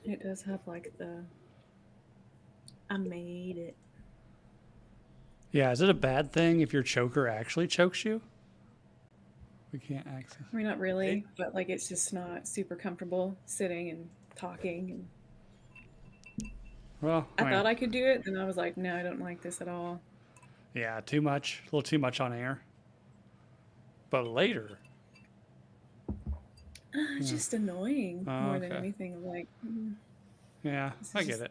It does have like the I made it. Yeah, is it a bad thing if your choker actually chokes you? We can't access. I mean, not It, really, but like it's just not super comfortable sitting and talking. And Well, I I mean, thought I could do it, then I was like, no, I don't like this at all. yeah, too much. A little too much on air. But later. It's Yeah. just annoying Oh, more than okay. anything. I'm like, Yeah, this I is get just it.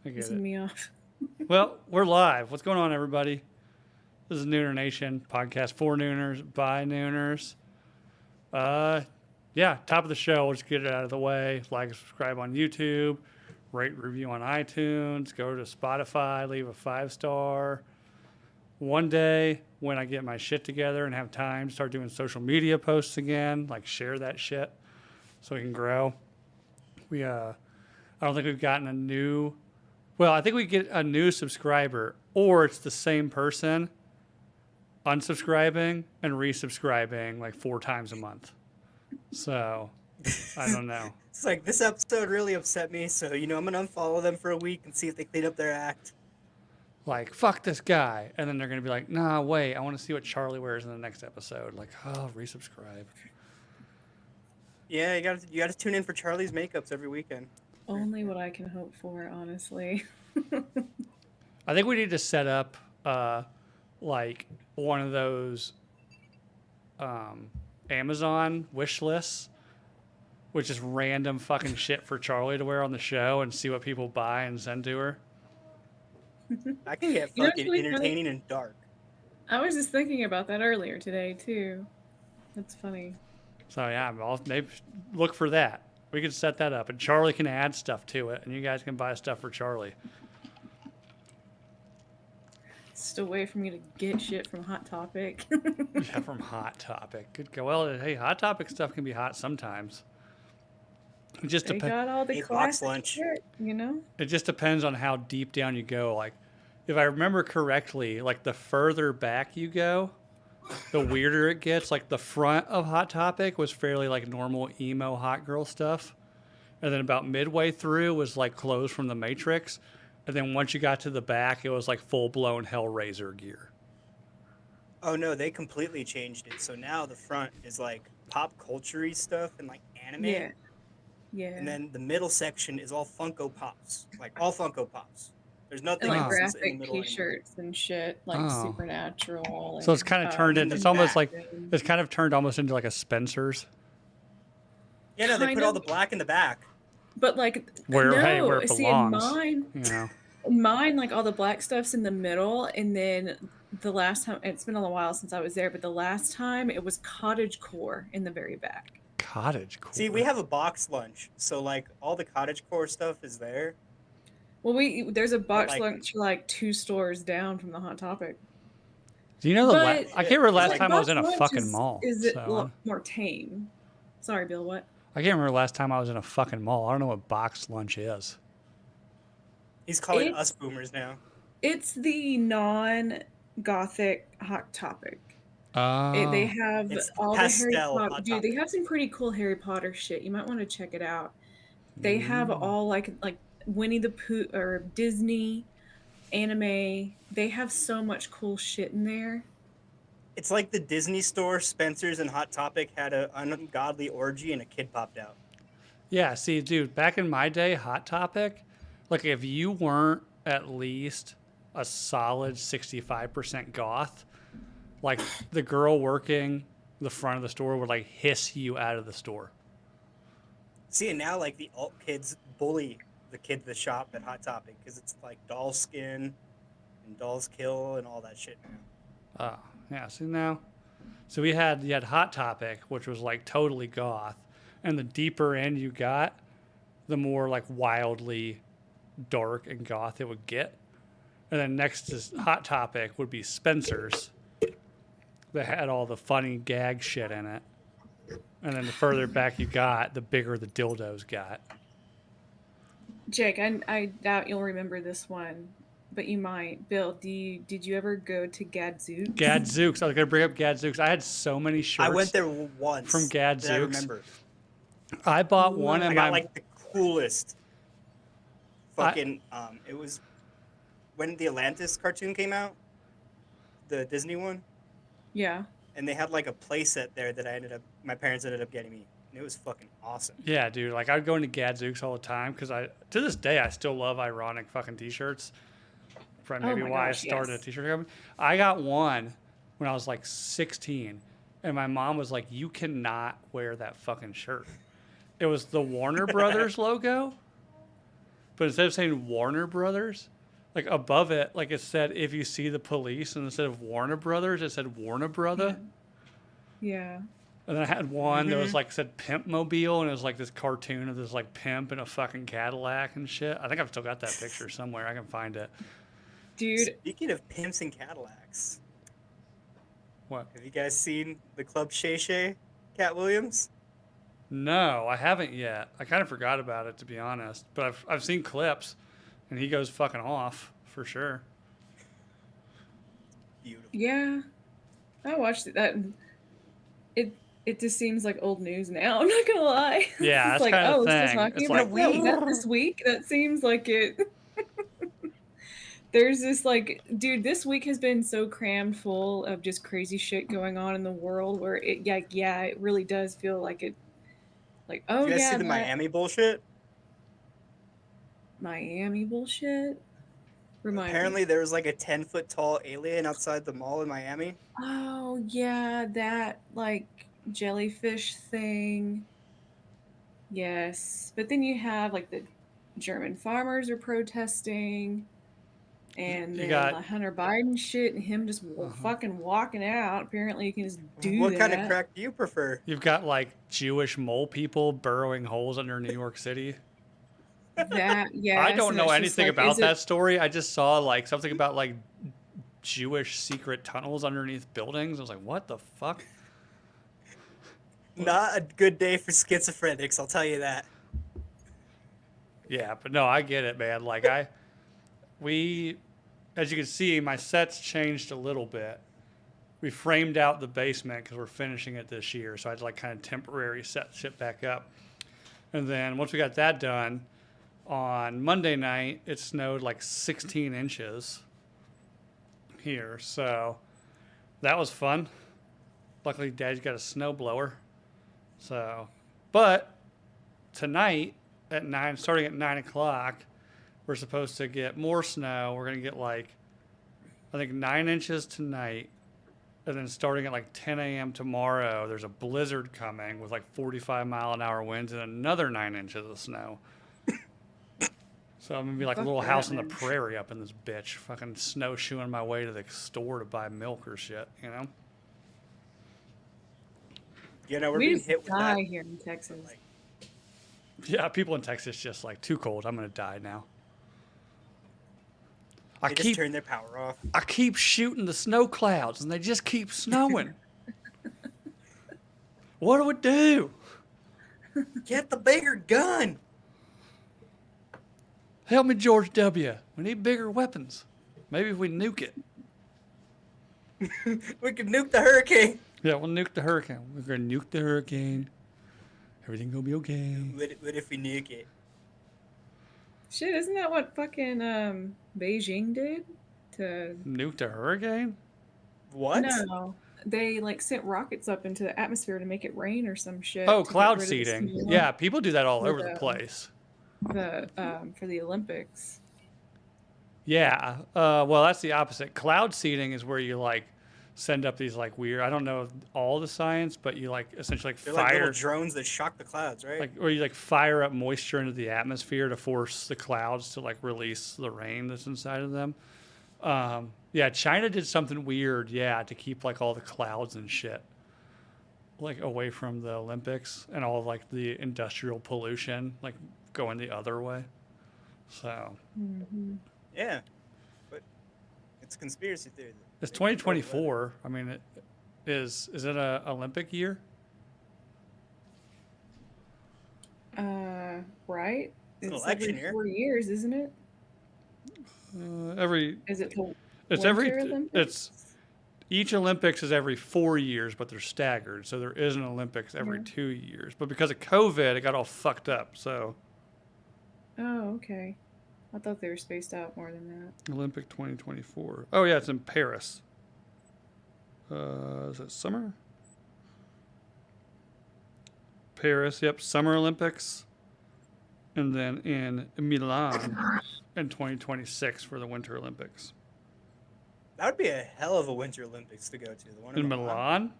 I get pissing it. me off. Well, we're live. What's going on, everybody? This is Nooner Nation podcast for Nooners by Nooners. Uh, yeah, top of the show. We'll just get it out of the way. Like and subscribe on YouTube. Rate review on iTunes. Go to Spotify. Leave a 5-star. One day when I get my shit together and have time, start doing social media posts again. Like share that shit so we can grow. I don't think we've gotten a new. Well, I think we get a new subscriber, or it's the same person unsubscribing and resubscribing like 4 times a month. So I don't know. it's like this episode really upset me, so I'm gonna unfollow them for a week and see if they clean up their act. Like, fuck this guy. And then they're going to be like, nah, wait, I want to see what Charlie wears in the next episode. Like, oh, resubscribe. Yeah, you gotta tune in for Charlie's makeups every weekend. Only what I can hope for, honestly. I think we need to set up like one of those Amazon wish lists, which is random fucking shit for Charlie to wear on the show and see what people buy and send to her. I can get You know, fucking it's really funny. entertaining and dark. I was just thinking about that earlier today too. That's funny. So yeah, maybe look for that. We could set that up, and Charlie can add stuff to it, and you guys can buy stuff for Charlie. It's just a way for me to get shit from Hot Topic. Yeah, from Hot Topic. Good go. Well, hey, Hot Topic stuff can be hot sometimes. It just They got all the Hey, box classic lunch. shit, you know? It just depends on how deep down you go. Like, if I remember correctly, like the further back you go, the weirder it gets. Like the front of Hot Topic was fairly like normal emo hot girl stuff, and then about midway through was like clothes from the Matrix, and then once you got to the back, it was like full blown Hellraiser gear. Oh no, they completely changed it. So now the front is like pop culture-y stuff and like anime. Yeah. Yeah. And then the middle section is all Funko Pops. Like all Funko Pops. There's nothing and like else in the graphic middle t-shirts and shit, like Oh. Supernatural. So it's kind of turned into. It's almost like Batman. it's kind of turned almost into like a Spencer's. Yeah, no, they Kind put all of. the black in the back. But like, Where no, hey, where it see, in belongs. mine, You know. like all the black stuff's in the middle, and then the last time, it's been a while since I was there, but the last time it was cottage core in the very back. Cottage core. See, we have a box lunch, so like all the cottage core stuff is there. Well, there's a box like- lunch like 2 stores down from the Hot Topic. Do you know the? But- I can't remember last Like, time I was in a box lunch fucking mall. Is it so, a lot more tame? Sorry, Bill. What? I can't remember last time I was in a fucking mall. I don't know what box lunch is. He's calling It's- us boomers now. It's the non-gothic Hot Topic. Oh. They have It's all the Harry pastel Potter. Hot Dude, they Topic. have some pretty cool Harry Potter shit. You might want to check it out. They have all like Winnie the Pooh or Disney anime. They have so much cool shit in there. It's like the Disney store, Spencer's and Hot Topic had an ungodly orgy and a kid popped out. Yeah, see, dude, back in my day, Hot Topic, like if you weren't at least a solid 65% goth, like the girl working the front of the store would like hiss you out of the store. See, and now like the alt kids bully the kid at the shop at Hot Topic because it's like doll skin and dolls kill and all that shit now. Oh, yeah, see now. So you had Hot Topic, which was like totally goth, and the deeper in you got, the more like wildly dark and goth it would get. And then next to Hot Topic would be Spencer's, that had all the funny gag shit in it. And then the further back you got, the bigger the dildos got. Jake, I doubt you'll remember this one, but you might. Bill, did you ever go to Gadzooks? Gadzooks. I was going to bring up Gadzooks. I had so many shirts. I went there once from that I Gadzooks. remember. I bought one I in got my... like the coolest Fucking it was when the Atlantis cartoon came out, the Disney one, Yeah. and they had like a playset there that my parents ended up getting me, and it was fucking awesome. Yeah, dude. Like I'd go into Gadzooks all the time because to this day I still love ironic fucking t-shirts. Probably Oh maybe my why I gosh, started a yes. t-shirt company. I got one when I was like 16, and my mom was like, "You cannot wear that fucking shirt." It was the Warner Brothers logo, but instead of saying Warner Brothers, like above it, like it said, "If you see the police," and instead of Warner Brothers, it said Warner Yeah. Brother. Yeah. And then I had one that was Mm-hmm. like said Pimp Mobile, and it was like this cartoon of this like pimp in a fucking Cadillac and shit. I think I've still got that picture somewhere. I can find it. Dude, Speaking of pimps and Cadillacs, What? have you guys seen the Club Shay Shay, Cat Williams? No, I haven't yet. I kind of forgot about it to be honest, but I've seen clips, and he goes fucking off for sure. Beautiful. yeah. I watched it. It it just seems like old news now. I'm not gonna lie. Yeah, It's that's like, kind of oh, the we're still thing. talking It's about like, that. Was that this week? That seems like it. There's this like, dude, this week has been so crammed full of just crazy shit going on in the world where yeah, it really does feel like it. Like, Did oh you guys see yeah, the that Miami bullshit? Miami bullshit. Remind me. Apparently, there was like a 10-foot tall alien outside the mall in Miami. Oh yeah, that like jellyfish thing. Yes, but then you have like the German farmers are protesting, and you then got the Hunter Biden shit, and him just fucking walking out. Apparently, you can just do What kind of that. crack do you prefer? you've got like Jewish mole people burrowing holes under New York City. That I yes, don't and know it's just anything like, is about it? that story. I just saw like something about like Jewish secret tunnels underneath buildings. I was like, what the fuck? Not a good day for schizophrenics, I'll tell you that. Yeah, but no, I get it, man. Like we, as you can see, my set's changed a little bit. We framed out the basement because we're finishing it this year, so I had to like kind of temporary set shit back up. And then once we got that done, on Monday night it snowed like 16 inches here, so that was fun. Luckily, Dad's got a snow blower. So, but tonight at 9, starting at 9 o'clock, we're supposed to get more snow. We're gonna get like, I think 9 inches tonight, and then starting at like 10 a.m. tomorrow, there's a blizzard coming with like 45-mile-an-hour winds and another 9 inches of snow. So I'm gonna be like a Fuck little that, house on the man. prairie up in this bitch, fucking snowshoeing my way to the store to buy milk or shit, you know? You know, we're We being just hit with that. die here in Texas. Like, Yeah, people in Texas just like too cold. I'm gonna die now. I they keep just turn their power off. I keep shooting the snow clouds and they just keep snowing. What do we do? Get the bigger gun! Help me, George W. We need bigger weapons. Maybe if we nuke it. We can nuke the hurricane. Yeah, we'll nuke the hurricane. We're gonna nuke the hurricane. Everything gonna be okay. What if we nuke it? Shit, isn't that what fucking Beijing did? To Nuke the hurricane? What? no, they like sent rockets up into the atmosphere to make it rain or some shit. Oh, to get cloud rid of the seeding. snow Yeah, people do that all for over the place. for the Olympics. Yeah. Well, that's the opposite. Cloud seeding is where you like send up these like weird. I don't know all the science, but you like essentially like They're like little fire, drones that shock the clouds, right? like or you like fire up moisture into the atmosphere to force the clouds to like release the rain that's inside of them. Yeah, China did something weird. Yeah, to keep like all the clouds and shit like away from the Olympics and all of, like the industrial pollution like going the other way. So Yeah. But it's a conspiracy theory. it's They control the weather. 2024. I mean, is it a Olympic year? Right? It's an It's election every year. 4 years, isn't it? Every Is it the it's Winter every Olympics? it's each Olympics is every 4 years, but they're staggered. So there is an Olympics every Yeah. 2 years. But because of COVID, it got all fucked up. So Oh, okay. I thought they were spaced out more than that. Olympic 2024. Oh yeah, it's in Paris. Is it summer? Paris, yep, Summer Olympics. And then in Milan in 2026 for the Winter Olympics. That would be a hell of a Winter Olympics to go to. The one in In Milan. Milan?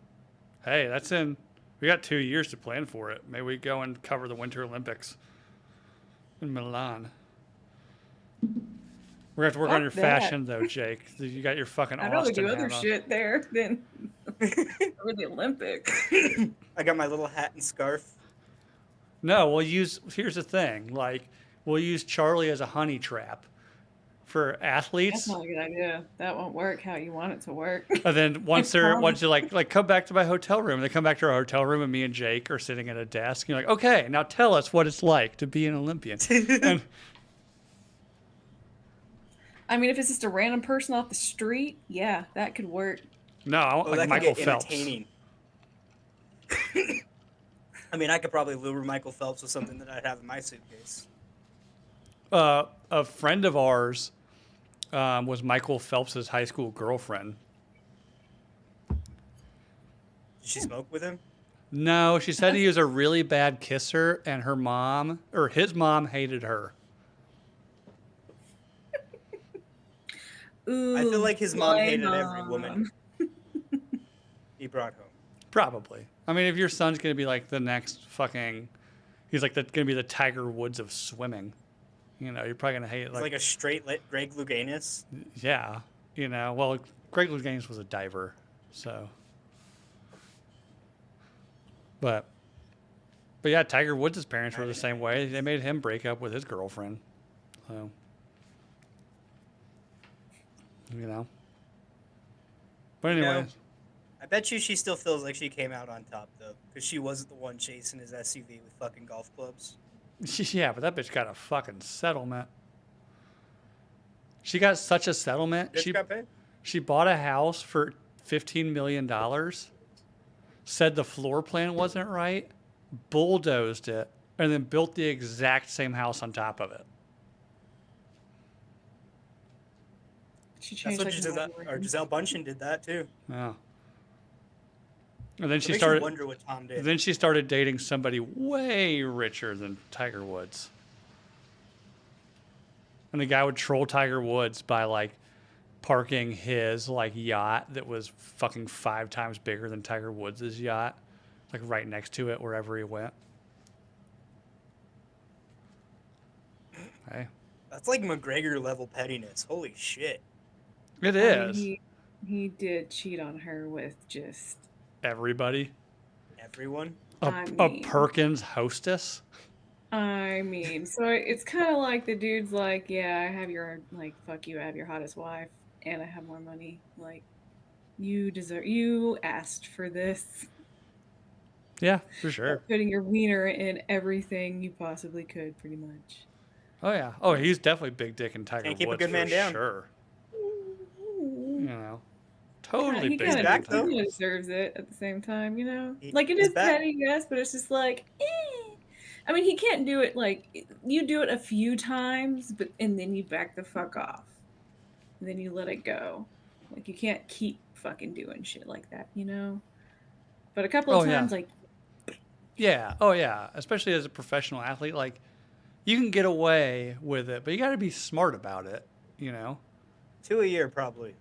Hey, that's in. We got 2 years to plan for it. Maybe we go and cover the Winter Olympics in Milan. We're going to have to work on your Fuck that. fashion, though, Jake. You got your fucking I'd rather Austin do other hat on. shit there than over the Olympics. I got my little hat and scarf. No, we'll use. Here's the thing. Like, we'll use Charlie as a honey trap for athletes. That's not a good idea. That won't work how you want it to work. And then once you like come back to my hotel room, they come back to our hotel room, and me and Jake are sitting at a desk. And you're like, okay, now tell us what it's like to be an Olympian. And I mean, if it's just a random person off the street, yeah, that could work. no, I want Oh, like that Michael could get Phelps. entertaining. I mean, I could probably lure Michael Phelps with something that I'd have in my suitcase. A friend of ours was Michael Phelps's high school girlfriend. Did she smoke with him? No, she said he was a really bad kisser, and her mom or his mom hated her. Ooh, I feel like his mom my hated every mom. woman he brought home. Probably. I mean, if your son's gonna be like the next fucking, he's like gonna be the Tiger Woods of swimming. You know, you're probably gonna hate it. It's like a straight lit Greg Louganis. Yeah, you know. Well, Greg Louganis was a diver, so. But yeah, Tiger Woods' parents were the same way. They made him break up with his girlfriend. So, you know. But You know, anyways, I bet you she still feels like she came out on top, though, because she wasn't the one chasing his SUV with fucking golf clubs. yeah, but that bitch got a fucking settlement. She got such a settlement. Bitch got paid? She bought a house for $15 million, said the floor plan wasn't right, bulldozed it, and then built the exact same house on top of it. She That's changed what like Giselle, nine or words. Giselle Bundchen did that, too. Yeah. And then It she makes started. you wonder what Tom did. Then she started dating somebody way richer than Tiger Woods. And the guy would troll Tiger Woods by like parking his like yacht that was fucking 5 times bigger than Tiger Woods' yacht, like right next to it wherever he went. Hey, That's like McGregor level pettiness. Holy shit. it I is. mean, he did cheat on her with just. Everybody. Everyone. I A mean- Perkins hostess. I mean, so it's kind of like the dude's like, yeah, I have your like, fuck you, I have your hottest wife, and I have more money. Like, you asked for this. Yeah, for sure. Putting your wiener in everything you possibly could, pretty much. Oh yeah. Oh, he's definitely big dick in Tiger Can't keep a Woods good man for down. sure. You know, totally He big kind dick. back, of though. deserves it at the same time, you know? He- Like, it he's is back. petty, yes, but it's just like, eh. I mean, he can't do it, like, you do it a few times, and then you back the fuck off. And then you let it go. Like, you can't keep fucking doing shit like that, you know? But a couple of Oh, yeah. times, like, Yeah. Oh yeah. Especially as a professional athlete, like you can get away with it, but you got to be smart about it. You know. 2 a year, probably.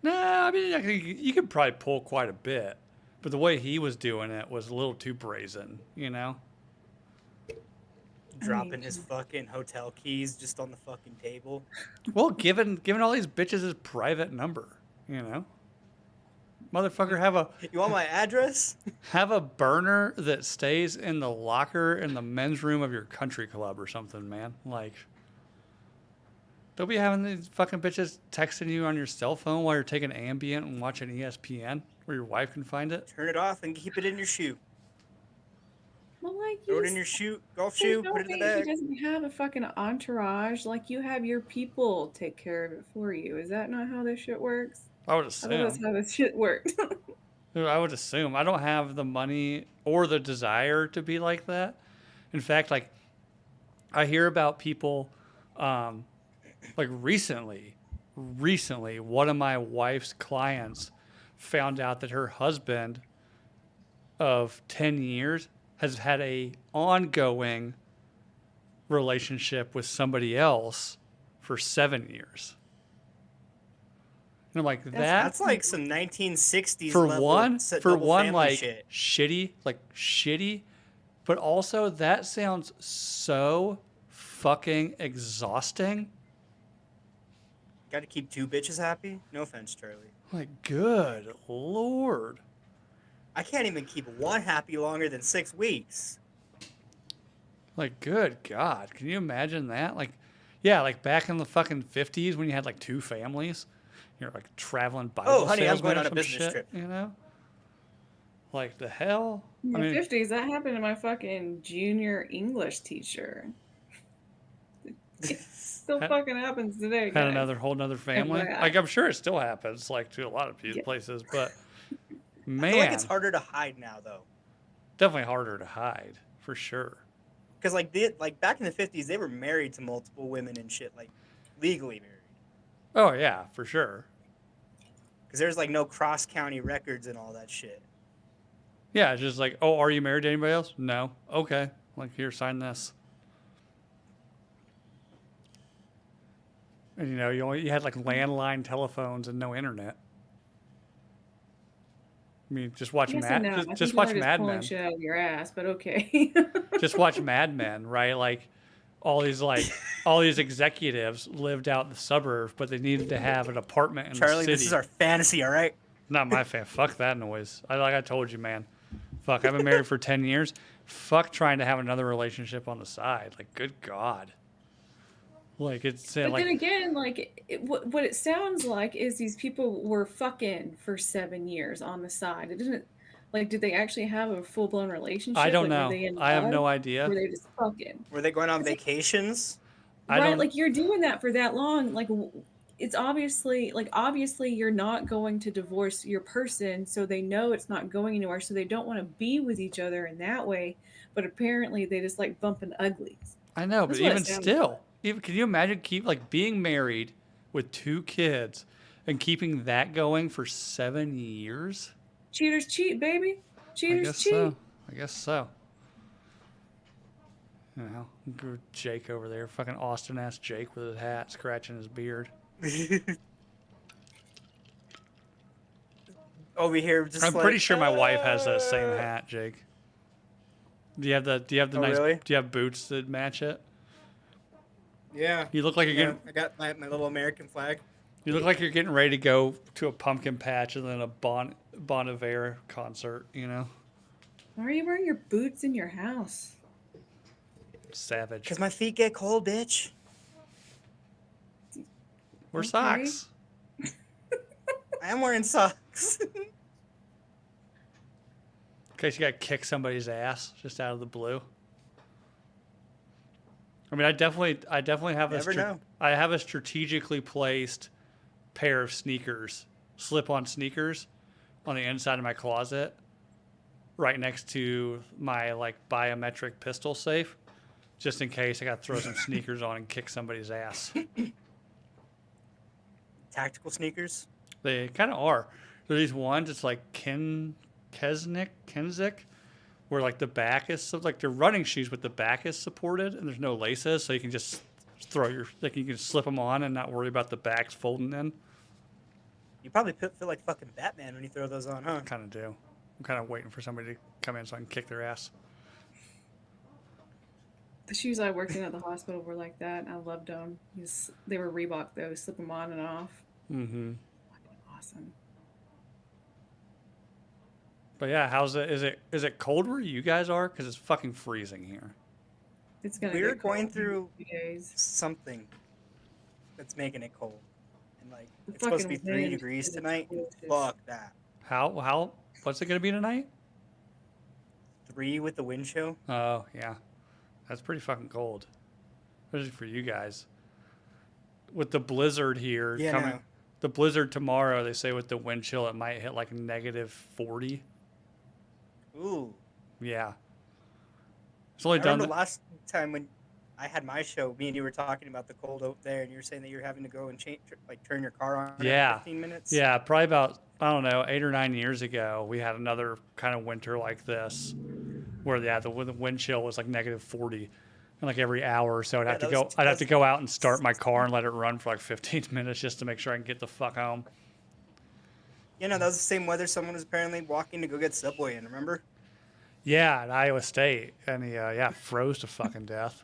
Nah, I mean you could probably pull quite a bit, but the way he was doing it was a little too brazen. You know. Dropping his fucking hotel keys just on the fucking table. Well, giving all these bitches his private number. You know. Motherfucker, You want my address? have a burner that stays in the locker in the men's room of your country club or something, man. Like, don't be having these fucking bitches texting you on your cell phone while you're taking Ambient and watching ESPN where your wife can find it. Turn it off and keep it in your shoe. well, like, Throw it you in your shoe, golf say shoe, don't put it in the think bag. He doesn't have a fucking entourage. Like, you have your people take care of it for you. Is that not how this shit works? I would I thought that's assume. how this shit worked. I would assume. I don't have the money or the desire to be like that. In fact, like, I hear about people Like recently, one of my wife's clients found out that her husband of 10 years has had a ongoing relationship with somebody else for 7 years. And I'm like, that That's like some 1960s for level one, double family like shit. shitty, but also that sounds so fucking exhausting. Got to keep two bitches happy. No offense, Charlie. Like, good Lord. I can't even keep one happy longer than 6 weeks. Like, good God. Can you imagine that? Like, yeah, like back in the fucking 50s when you had like two families, you're like traveling Bible Oh, honey, I'm salesman going or on a some business shit, trip. you know? Like, the hell? In I the mean, 50s, that happened to my fucking junior English teacher. It still Ha- fucking happens today, had guys. whole nother family. FYI. Like, I'm sure it still happens, like, to a lot of Yeah. places, but I feel like it's man, harder to hide now, though. definitely harder to hide, for sure. Because, like back in the 50s, they were married to multiple women and shit, like, legally married. Oh, yeah, for sure. Because there's, like, no cross-county records and all that shit. Yeah, it's just like, oh, are you married to anybody else? No. Okay. Like, here, sign this. And, you know, you had like landline telephones and no internet. I mean, just watch Yes and no. I Just think you watch are just Mad pulling Men. shit out of your ass, but okay. Just watch Mad Men, right? Like all these executives lived out in the suburbs, but they needed to have an apartment in Charlie, the city. this is our fantasy, all right? Not my fan. Fuck that noise. Like I told you, man. Fuck, I've been married for 10 years. Fuck trying to have another relationship on the side. Like, good God. Like, it's But like, then again, like what it sounds like is these people were fucking for 7 years on the side. It didn't like did they actually have a full blown relationship? I don't Like were know. they in I have love? no Or idea. were they just fucking? Were they going on It's like, vacations? I right, don't, like you're doing that for that long. Like it's obviously you're not going to divorce your person, so they know it's not going anywhere. So they don't want to be with each other in that way. But apparently they just like bumping uglies. I know, but That's what it even sounds like. still, even can you imagine being married with 2 kids and keeping that going for 7 years? Cheaters cheat, baby. I Cheaters guess so. cheat. I guess so. You know, Jake over there, fucking Austin ass Jake with his hat, scratching his beard. Over here, just I'm like, pretty sure my wife has that same hat, Jake. Do you have the Oh, nice? really? Do you have boots that match it? Yeah. You look like you're Yeah, getting. I got my little American flag. You look like you're getting ready to go to a pumpkin patch and then a Bon Iver concert. You know, Why are you wearing your boots in your house? savage. Because my feet get cold, bitch. Wear Okay. socks. I am wearing socks. In case you got to kick somebody's ass just out of the blue. I mean, I definitely have Never know. I have a strategically placed pair of sneakers, slip-on sneakers, on the inside of my closet, right next to my like biometric pistol safe, just in case I got to throw some sneakers on and kick somebody's ass. Tactical sneakers. They kind of are. There are these ones. It's like Kenzik, where like the back is like they're running shoes, but the back is supported and there's no laces, so you can just you can slip them on and not worry about the backs folding in. You probably feel like fucking Batman when you throw those on, huh? I kind of do. I'm kind of waiting for somebody to come in so I can kick their ass. The shoes I worked in at the hospital were like that. And I loved them. They were Reebok though. Slip them on and off. Mm-hmm. Awesome. But yeah, how's it? Is it cold where you guys are? Because it's fucking freezing here. It's gonna. We're get cold going in through a few days. something that's making it cold. And like The it's supposed to be fucking 3 wind degrees is tonight. atrocious. Fuck that. How what's it gonna be tonight? 3 with the wind chill. Oh yeah, that's pretty fucking cold, especially for you guys. With the blizzard here Yeah, coming, no. the blizzard tomorrow, they say with the wind chill it might hit like -40. Ooh. Yeah. It's only I done. remember last time when I had my show. Me and you were talking about the cold out there, and you were saying that you're having to go and change, like turn your car on every Yeah. 15 minutes. Yeah, probably about, I don't know, 8 or 9 years ago, we had another kind of winter like this where, yeah, the wind chill was like negative 40. And like every hour or so, Yeah, that was I'd have to go out and start my car 2016. and let it run for like 15 minutes just to make sure I can get the fuck home. You know, that was the same weather someone was apparently walking to go get Subway in. Remember? Yeah, at Iowa State. And he, yeah, froze to fucking death.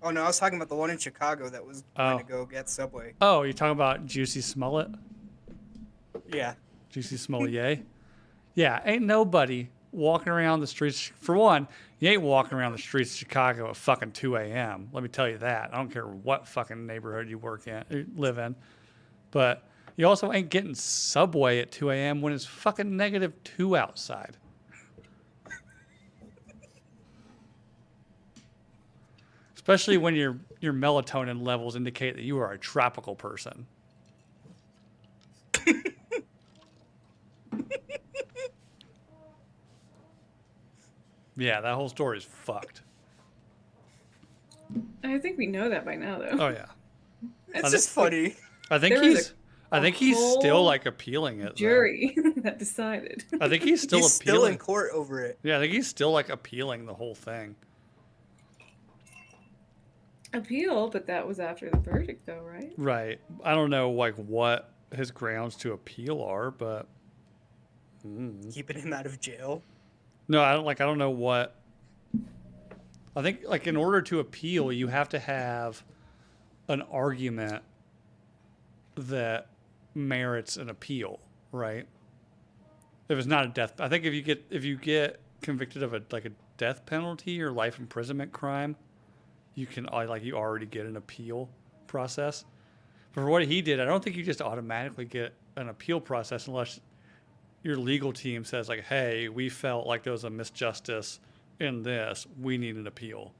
Oh no, I was talking about the one in Chicago that was going to Oh. go get Subway. Oh, you're talking about Juicy Smollett? Yeah. Juicy Smollett? Yeah, ain't nobody walking around the streets. For one, you ain't walking around the streets of Chicago at fucking 2 a.m. Let me tell you that. I don't care what fucking neighborhood you live in. But you also ain't getting Subway at 2 a.m. when it's fucking negative 2 outside. Especially when your melatonin levels indicate that you are a tropical person. Yeah, that whole story is fucked. I think we know that by now, though. Oh yeah. It's just funny. I think There was he's still whole like appealing it. Jury that decided. Though. I think he's still He's appealing. still in court over it. Yeah, I think he's still like appealing the whole thing. Appeal, but that was after the verdict, though, right? Right. I don't know like what his grounds to appeal are, but Keeping him out of jail. no, I don't know what. I think like in order to appeal, you have to have an argument that merits an appeal, right? If it's not a death, I think if you get convicted of a death penalty or life imprisonment crime, you can you already get an appeal process. But for what he did, I don't think you just automatically get an appeal process unless your legal team says like, "Hey, we felt like there was a misjustice in this. We need an appeal."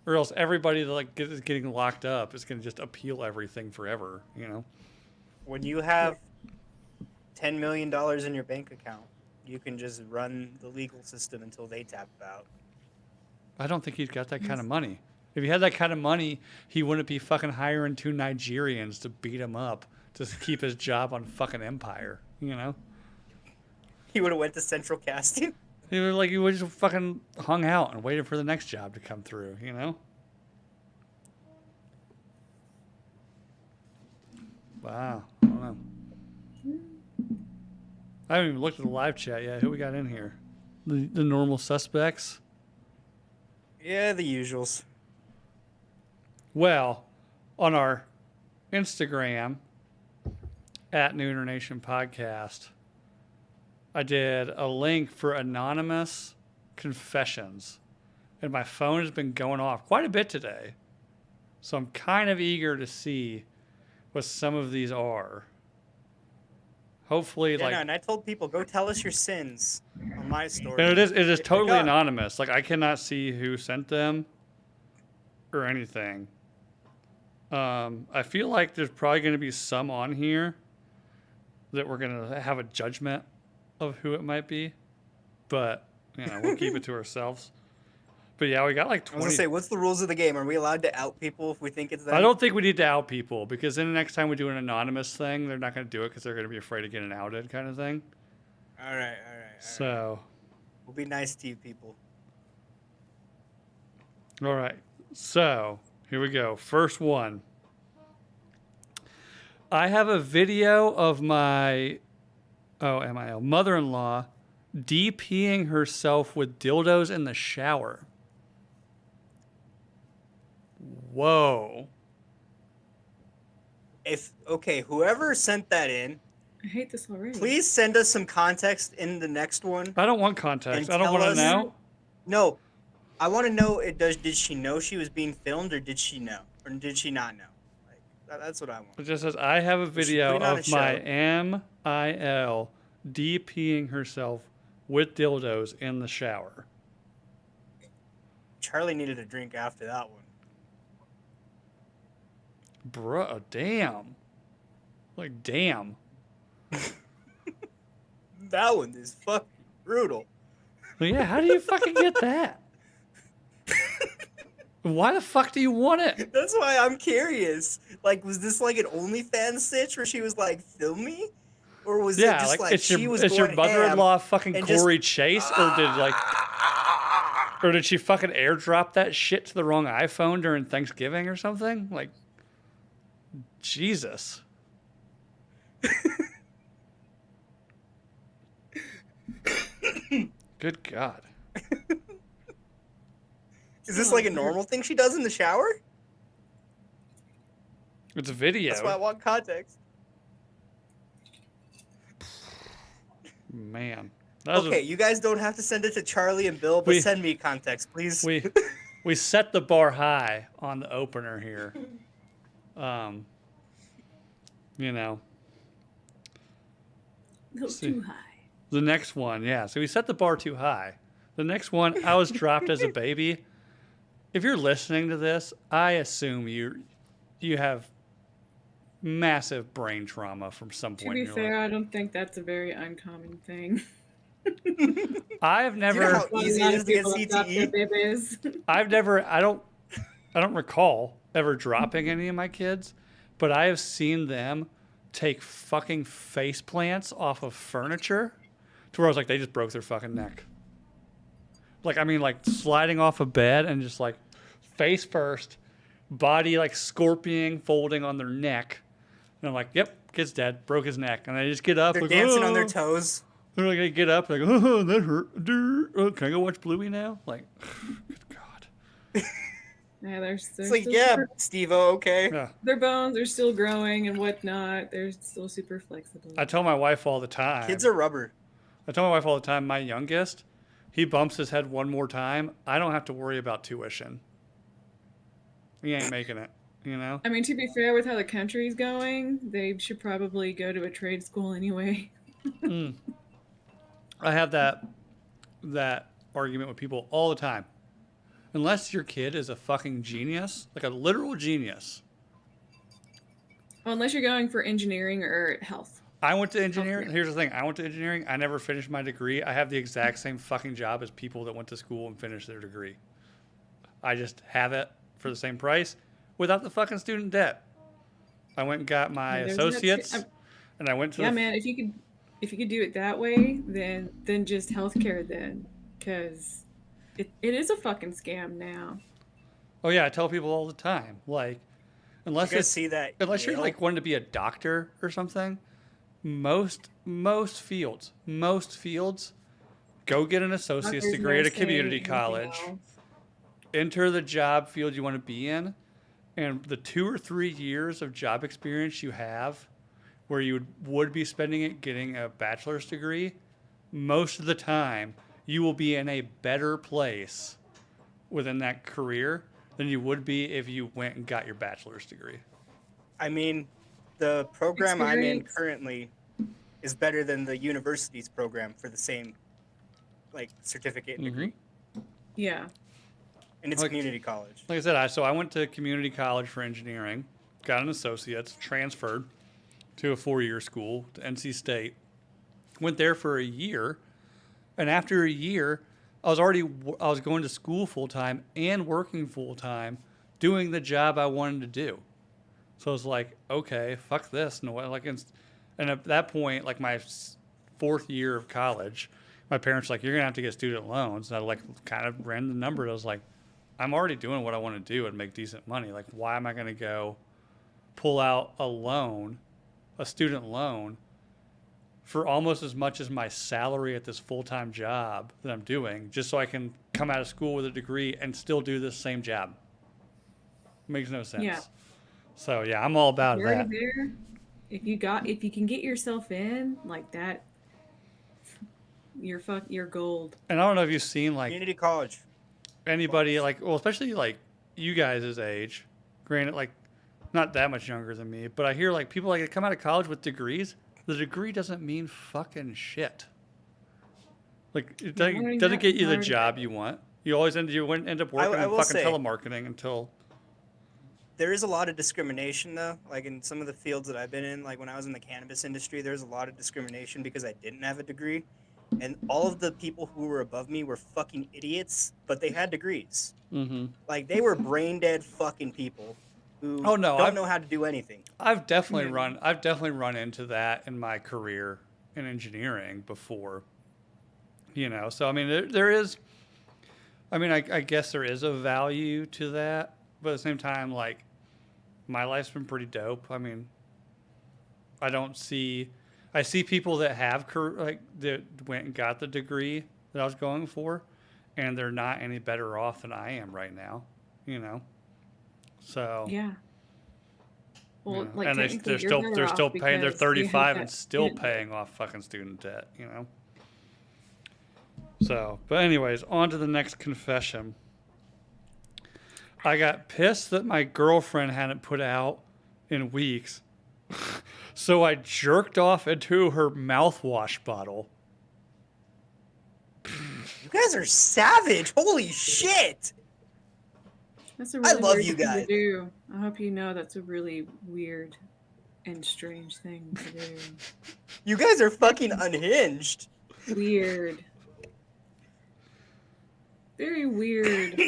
Or else everybody that is getting locked up is going to just appeal everything forever, you know? When you have $10 million in your bank account, you can just run the legal system until they tap out. I don't think he's got that kind of money. If he had that kind of money, he wouldn't be fucking hiring 2 Nigerians to beat him up to keep his job on fucking Empire, you know? He would have went to central casting. He would just fucking hung out and waited for the next job to come through, you know? Wow. I don't know. I haven't even looked at the live chat yet. Who we got in here? The normal suspects? Yeah, the usuals. Well, on our Instagram, at Nooner Nation Podcast, I did a link for anonymous confessions. And my phone has been going off quite a bit today. So I'm kind of eager to see what some of these are. Hopefully, Yeah, no, and I told people, go tell us your sins on my story. and it is Pick totally up. anonymous. Like I cannot see who sent them or anything. I feel like there's probably going to be some on here that we're going to have a judgment of who it might be, but we'll keep it to ourselves. But yeah, we got like 20. I was gonna say, what's the rules of the game? Are we allowed to out people if we think it's them? I don't think we need to out people because then the next time we do an anonymous thing, they're not going to do it because they're going to be afraid of getting outed, kind of thing. All right. So, We'll be nice to you people. all right. So here we go. First one. I have a video of my mother-in-law DPing herself with dildos in the shower. Whoa. Whoever sent that in, I hate this already. please send us some context in the next one. I don't want context. And I don't tell want to us- know. No, I want to know. Did she know she was being filmed, or did she know, or did she not know? Like that's what I want. It just says, I have a should video put it on of a my MIL DPing herself with dildos in the shower. Charlie needed a drink after that one. Bruh, damn. Like, damn. That one is fucking brutal. Well, yeah, how do you fucking get that? Why the fuck do you want it? That's why I'm curious. Like, was this like an OnlyFans stitch where she was like, "Film me," or was it Yeah, just like like she was it's your going ham mother-in-law fucking and just Corey Chase, or did she fucking airdrop that shit to the wrong iPhone during Thanksgiving or something? Like, Jesus. Good God. Is this like a normal thing she does in the shower? It's a video. That's why I want context. Man. Okay, you guys don't have to send it to Charlie and Bill, but send me context, please. We set the bar high on the opener here. You know. A little too high. The next one, yeah. So we set the bar too high. The next one, I was dropped as a baby. If you're listening to this, I assume you have massive brain trauma from some point. To be fair, I don't think that's a very uncommon thing. I've never. Do you know how easy it is to get CTE? I don't recall ever dropping any of my kids, but I have seen them take fucking face plants off of furniture to where I was like, they just broke their fucking neck. Like, I mean, like sliding off a bed and just like face first, body like scorpion folding on their neck. And I'm like, yep, kid's dead, broke his neck. And they just get up. They're like, dancing on their toes. They're like, they get up, like, oh, that hurt. Oh, can I go watch Bluey now? Like, good God. Yeah, they're it's like, yeah, Steve-O, okay. Yeah. Their bones are still growing and whatnot. They're still super flexible. I tell my wife all the time. Kids are rubber. I tell my wife all the time, my youngest, he bumps his head one more time, I don't have to worry about tuition. He ain't making it, you know? I mean, to be fair, with how the country's going, they should probably go to a trade school anyway. I have that argument with people all the time. Unless your kid is a fucking genius, like a literal genius. Well, unless you're going for engineering or health. I went to engineering. Here's the thing. I went to engineering. I never finished my degree. I have the exact same fucking job as people that went to school and finished their degree. I just have it for the same price without the fucking student debt. I went and got my associates, and I went to man, if you could do it that way, then just healthcare then, because it is a fucking scam now. Oh yeah, I tell people all the time, like, unless you're like wanting to be a doctor or something, most fields, go get an associate's degree at a community college, enter the job field you want to be in, and the 2 or 3 years of job experience you have, where you would be spending it getting a bachelor's degree, most of the time you will be in a better place within that career than you would be if you went and got your bachelor's degree. I mean, the program I'm in currently is better than the university's program for the same, like, certificate and degree. Yeah. And it's community college. Like I said, I went to community college for engineering, got an associate's, transferred to a 4-year school, to NC State. Went there for a year, and after a year, I was going to school full time and working full time, doing the job I wanted to do. So I was like, okay, fuck this. No, and at that point, like my 4th year of college, my parents were like, you're gonna have to get student loans. And I like kind of ran the number. I was like, I'm already doing what I want to do and make decent money. Like, why am I gonna go pull out a student loan, for almost as much as my salary at this full-time job that I'm doing, just so I can come out of school with a degree and still do this same job? Makes no sense. Yeah. So yeah, I'm all about that. There, if you can get yourself in like that, you're gold. And I don't know if you've seen like community college. Anybody like, well, especially like you guys' age, granted, like not that much younger than me, but I hear like people like come out of college with degrees. The degree doesn't mean fucking shit. Like it doesn't get you the job you want. You always end up working in fucking telemarketing until. There is a lot of discrimination though. Like in some of the fields that I've been in, like when I was in the cannabis industry, there's a lot of discrimination because I didn't have a degree. and all of the people who were above me were fucking idiots, but they had degrees. Mm-hmm. Like they were brain dead fucking people who Oh no, don't know how to do anything. I've definitely Yeah. run into that in my career in engineering before. So I mean, there is. I mean, I guess there is a value to that, but at the same time, like my life's been pretty dope. I mean, I don't see. I see people that have that went and got the degree that I was going for, and they're not any better off than I am right now. You know, so Yeah. Well, like and technically you're they're better off still paying. They're because you had 35 and that still student debt. paying off fucking student debt. So, but anyways, on to the next confession. I got pissed that my girlfriend hadn't put out in weeks, so I jerked off into her mouthwash bottle. You guys are savage. Holy shit. That's a I really love weird you thing to guys. do. I hope you know that's a really weird and strange thing to do. You guys are fucking unhinged. Weird. Very weird.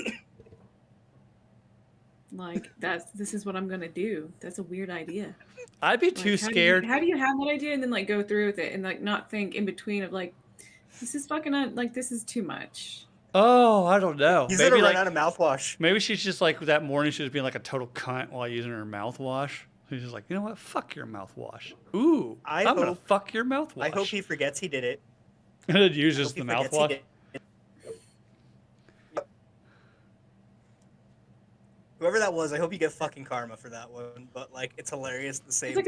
Like this is what I'm gonna do. That's a weird idea. I'd be Like, too scared. How do you have that idea and then like go through with it and like not think in between of like this is fucking like this is too much. Oh, I don't know. He's Maybe gonna run like out of mouthwash. maybe she's just like that morning she was being like a total cunt while using her mouthwash. She's just like, you know what? Fuck your mouthwash. Ooh, I'm gonna fuck your mouthwash. I hope he forgets he did it. And it uses Hope the he forgets he mouthwash. did it. Whoever that was, I hope you get fucking karma for that one. But like, it's hilarious at the same It's like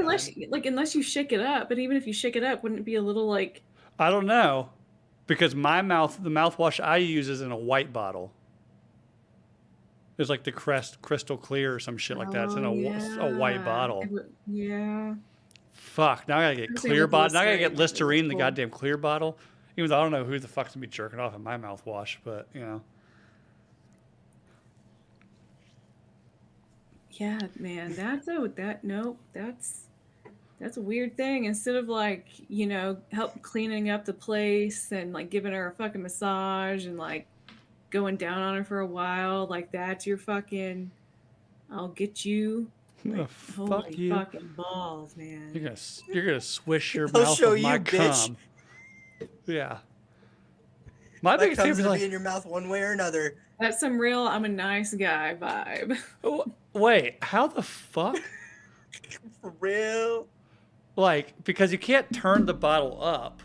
time. unless you shake it up, but even if you shake it up, wouldn't it be a little like I don't know, because the mouthwash I use is in a white bottle. It's like the Crystal Clear or some shit like that. It's in a white bottle. Yeah. Fuck. Now I gotta get I was saying clear with bottle. Now I gotta get Listerine, Listerine, the cool. goddamn clear bottle. Even though I don't know who the fuck's gonna be jerking off in my mouthwash, but Yeah, man, that's a weird thing. Instead of like, help cleaning up the place and like giving her a fucking massage and like going down on her for a while, like that's your fucking I'll get you. Like fuck holy you. fucking balls, man. You're gonna swish your I'll mouth show with my you, bitch. cum. Yeah. My That biggest thing comes is to like, be in your mouth one way or another. That's some real I'm a nice guy vibe. wait, how the fuck? For real. Like, because you can't turn the bottle up,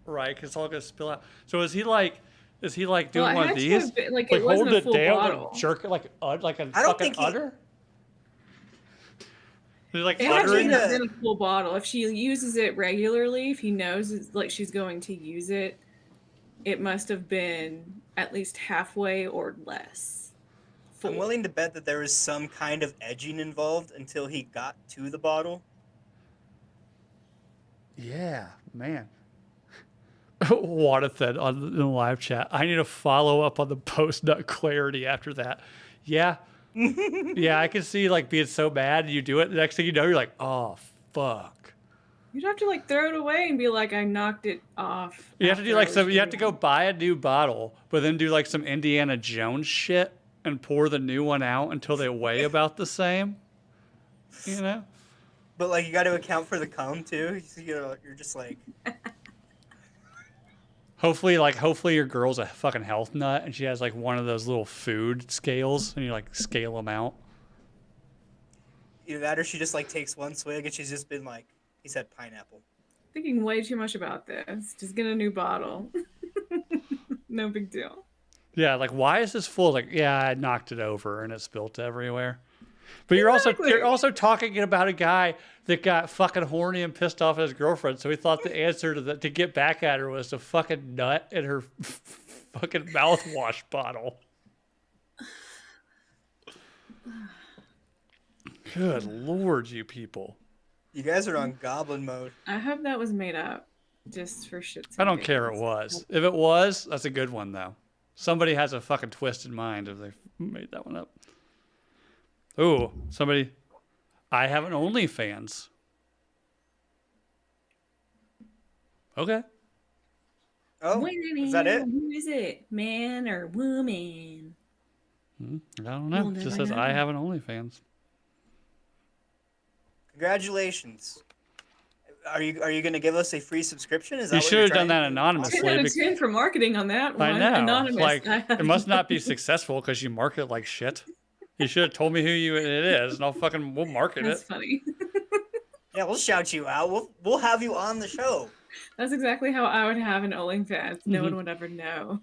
right? Because it's all gonna spill out. So is he like doing Well, one of these? like it wasn't holding a it full down bottle. and jerk it like a I don't fucking think he- udder? He's like It had to uttering. have been a full bottle. If she uses it regularly, if he knows it's like she's going to use it, it must have been at least halfway or less. Full. I'm willing to bet that there was some kind of edging involved until he got to the bottle. Yeah, man. Wadathan in the live chat. I need to follow up on the post nut clarity after that. Yeah. Yeah, I can see like being so mad and you do it. The next thing you know, you're like, oh fuck. You'd have to like throw it away and be like, I knocked it off. You have to do like after I was you have to go doing buy a new bottle, but then do like some Indiana Jones shit and pour the new one out until they weigh about the same. You know? But like, you got to account for the cum too. You're just like, Hopefully your girl's a fucking health nut and she has like one of those little food scales and you like scale them out. either that or she just like takes one swig and she's just been like, he said pineapple. Thinking way too much about this. Just get a new bottle. No big deal. Yeah, like why is this full? Like, yeah, I knocked it over and it spilt everywhere. But Exactly. you're also talking about a guy that got fucking horny and pissed off at his girlfriend, so he thought the answer to get back at her was to fucking nut in her fucking mouthwash bottle. Good lord, you people. You guys are on goblin mode. I hope that was made up just for shits. I don't care it was. If it was, that's a good one though. Somebody has a fucking twisted mind if they made that one up. Ooh, somebody. I have an OnlyFans. Okay. Oh, is that it? Who is it? Man or woman? I don't know. We'll It just never says I know. have an OnlyFans. Congratulations. Are you going to give us a free subscription? Is You that what should you're have done trying that to 10 anonymously. out of offer? 10 for marketing on that I one. know. Anonymous. Like, it must not be successful because you market it like shit. You should have told me who it is, and we'll market That's it. funny. Yeah, we'll shout you out. We'll have you on the show. That's exactly how I would have an OnlyFans. No Mhm. one would ever know.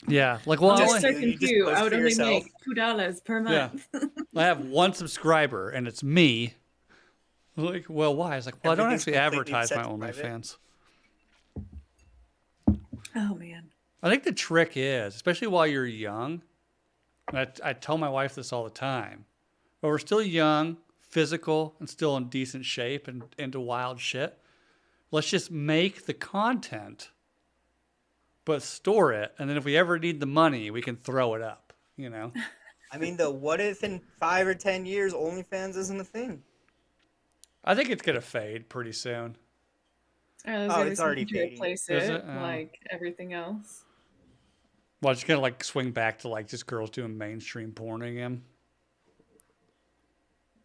Yeah, like, well, I'll I just Just only, you. second You just you. I post would for only yourself. make $2 per yeah, month. I have one subscriber, and it's me. Like, well, why? It's like, well, I don't Everything's actually completely advertise my set to private. OnlyFans. Oh man. I think the trick is, especially while you're young, and I tell my wife this all the time, but we're still young, physical, and still in decent shape and into wild shit. Let's just make the content, but store it, and then if we ever need the money, we can throw it up, you know? I mean, though, what if in 5 or 10 years OnlyFans isn't a thing? I think it's going to fade pretty soon. There's Oh, gonna be it's already something to fading. replace Is it, it? Oh. like everything else. Well, it's going to like swing back to like just girls doing mainstream porn again.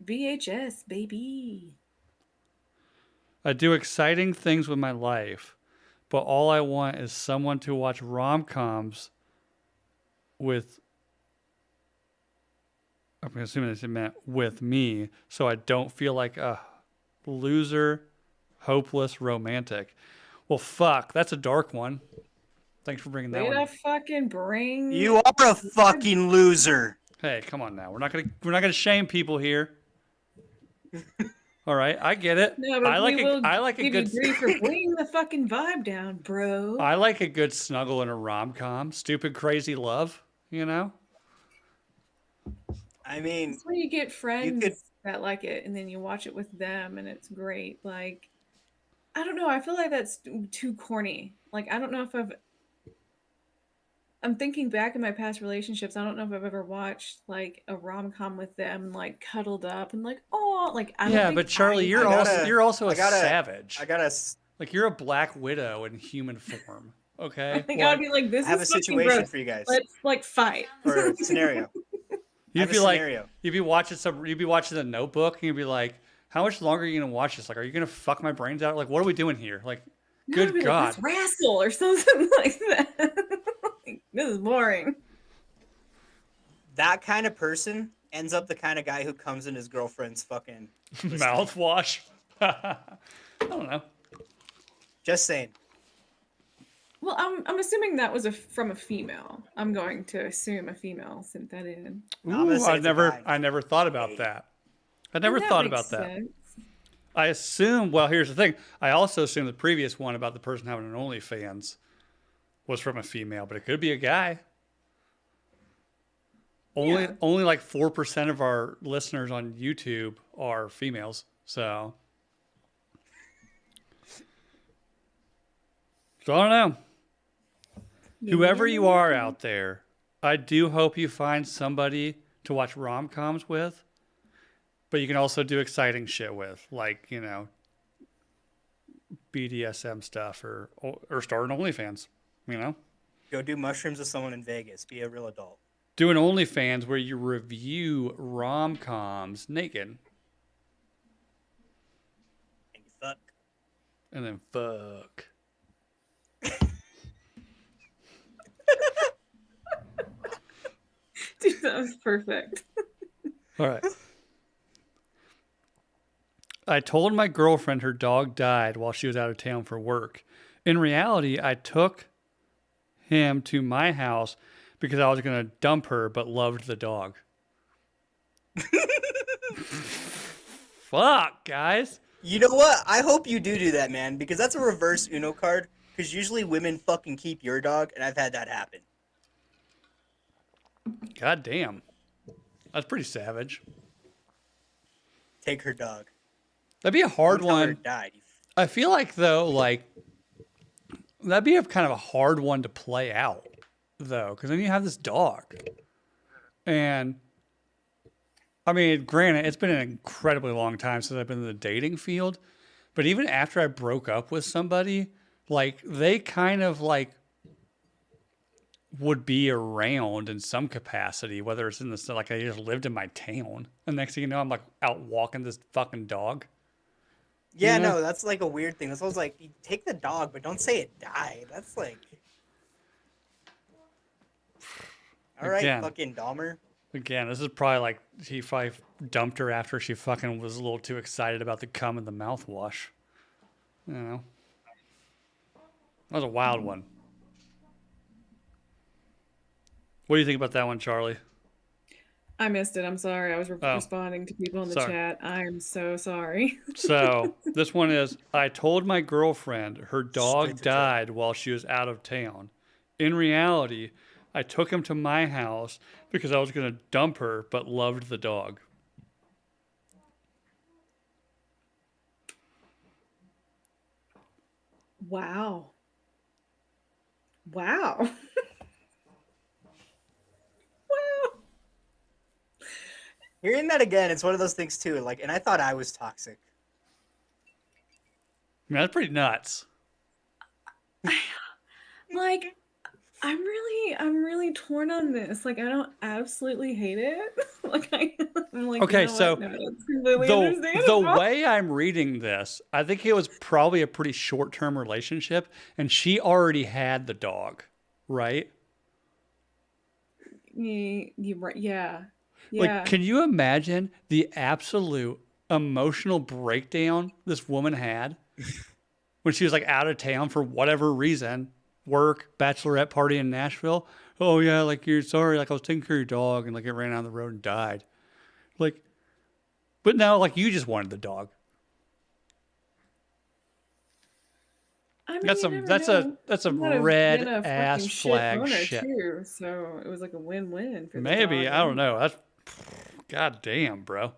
VHS, baby. I do exciting things with my life, but all I want is someone to watch rom-coms with. I'm assuming this meant with me, so I don't feel like a loser, hopeless romantic. Well, fuck, that's a dark one. Thanks for bringing that Way one. to fucking bring. You are a fucking loser. Hey, come on now. We're not gonna shame people here. All right, I get it. No, but I like we will I like a give good. you grief for bringing the fucking vibe down, bro. I like a good snuggle in a rom-com. Stupid, crazy love. You know. I mean, That's when you get friends could- that like it, and then you watch it with them, and it's great. Like, I don't know. I feel like that's too corny. Like, I don't know if I'm thinking back in my past relationships. I don't know if I've ever watched like a rom com with them, like cuddled up and like, oh, like I don't Yeah, think but Charlie, you're also a savage. Like you're a Black Widow in human form. Okay. I think I'd be like, this I have a is fucking situation gross. for you guys. Let's like fight. Or a scenario. You'd have be a like, scenario. you'd be watching The Notebook, and you'd be like, how much longer are you gonna watch this? Like, are you gonna fuck my brains out? Like, what are we doing here? Like, No, I'd good be like, God. let's wrestle or something like that. Like, this is boring. That kind of person ends up the kind of guy who comes in his girlfriend's fucking Mouthwash. I don't know. Just saying. Well, I'm assuming that was from a female. I'm going to assume a female sent that in. No, I'm gonna say it's a guy. I never thought about that. I never That thought makes about that. sense. I assume. Well, here's the thing. I also assume the previous one about the person having an OnlyFans was from a female, but it could be a guy. Only like 4% of our listeners on YouTube are females, so I don't know. Whoever you are out there, I do hope you find somebody to watch rom-coms with, but you can also do exciting shit with, like, you know, BDSM stuff or start an OnlyFans, you know? Go do mushrooms with someone in Vegas. Be a real adult. Do an OnlyFans where you review rom-coms naked. And you fuck. And then fuck. Dude, that was perfect. All right. I told my girlfriend her dog died while she was out of town for work. In reality, I took him to my house because I was going to dump her but loved the dog. Fuck, guys. You know what? I hope you do that, man, because that's a reverse Uno card. Because usually women fucking keep your dog, and I've had that happen. God damn. That's pretty savage. Take her dog. That'd be a hard Don't tell her one. it died. I feel like, though, like, that'd be a kind of a hard one to play out, though, because then you have this dog. And, I mean, granted, it's been an incredibly long time since I've been in the dating field, but even after I broke up with somebody, like, they kind of, like, would be around in some capacity, whether it's in the like I just lived in my town, and next thing you know, I'm like out walking this fucking dog. Yeah, You know? no, that's like a weird thing. That's always like, you take the dog, but don't say it died. That's like, all right, Again, fucking Dahmer. again, this is probably like he probably dumped her after she fucking was a little too excited about the cum and the mouthwash. You know, that was a wild one. What do you think about that one, Charlie? I missed it. I'm sorry. I was Oh, responding to people in the sorry. chat. I'm so sorry. So this one is: I told my girlfriend her Straight dog to jail. died while she was out of town. In reality, I took him to my house because I was going to dump her, but loved the dog. Wow. Wow. Wow. Hearing that again, it's one of those things too. Like, and I thought I was toxic. I mean, that's pretty nuts. Like, I'm really torn on this. Like, I don't absolutely hate it. Like, I'm like, Okay, you know so what? No, it's completely the understandable. way I'm reading this, I think it was probably a pretty short-term relationship, and she already had the dog, right? You right. Yeah. Like, Yeah. can you imagine the absolute emotional breakdown this woman had when she was like out of town for whatever reason, work, bachelorette party in Nashville? Oh yeah, like you're sorry, like I was taking care of your dog and like it ran down the road and died. Like, but now like you just wanted the dog. I mean, That's you some never that's a know. that's a He might have been red a ass fucking shit flag owner shit. too, so it was like a win-win for the Maybe, dog I don't and know. That's god damn, bro.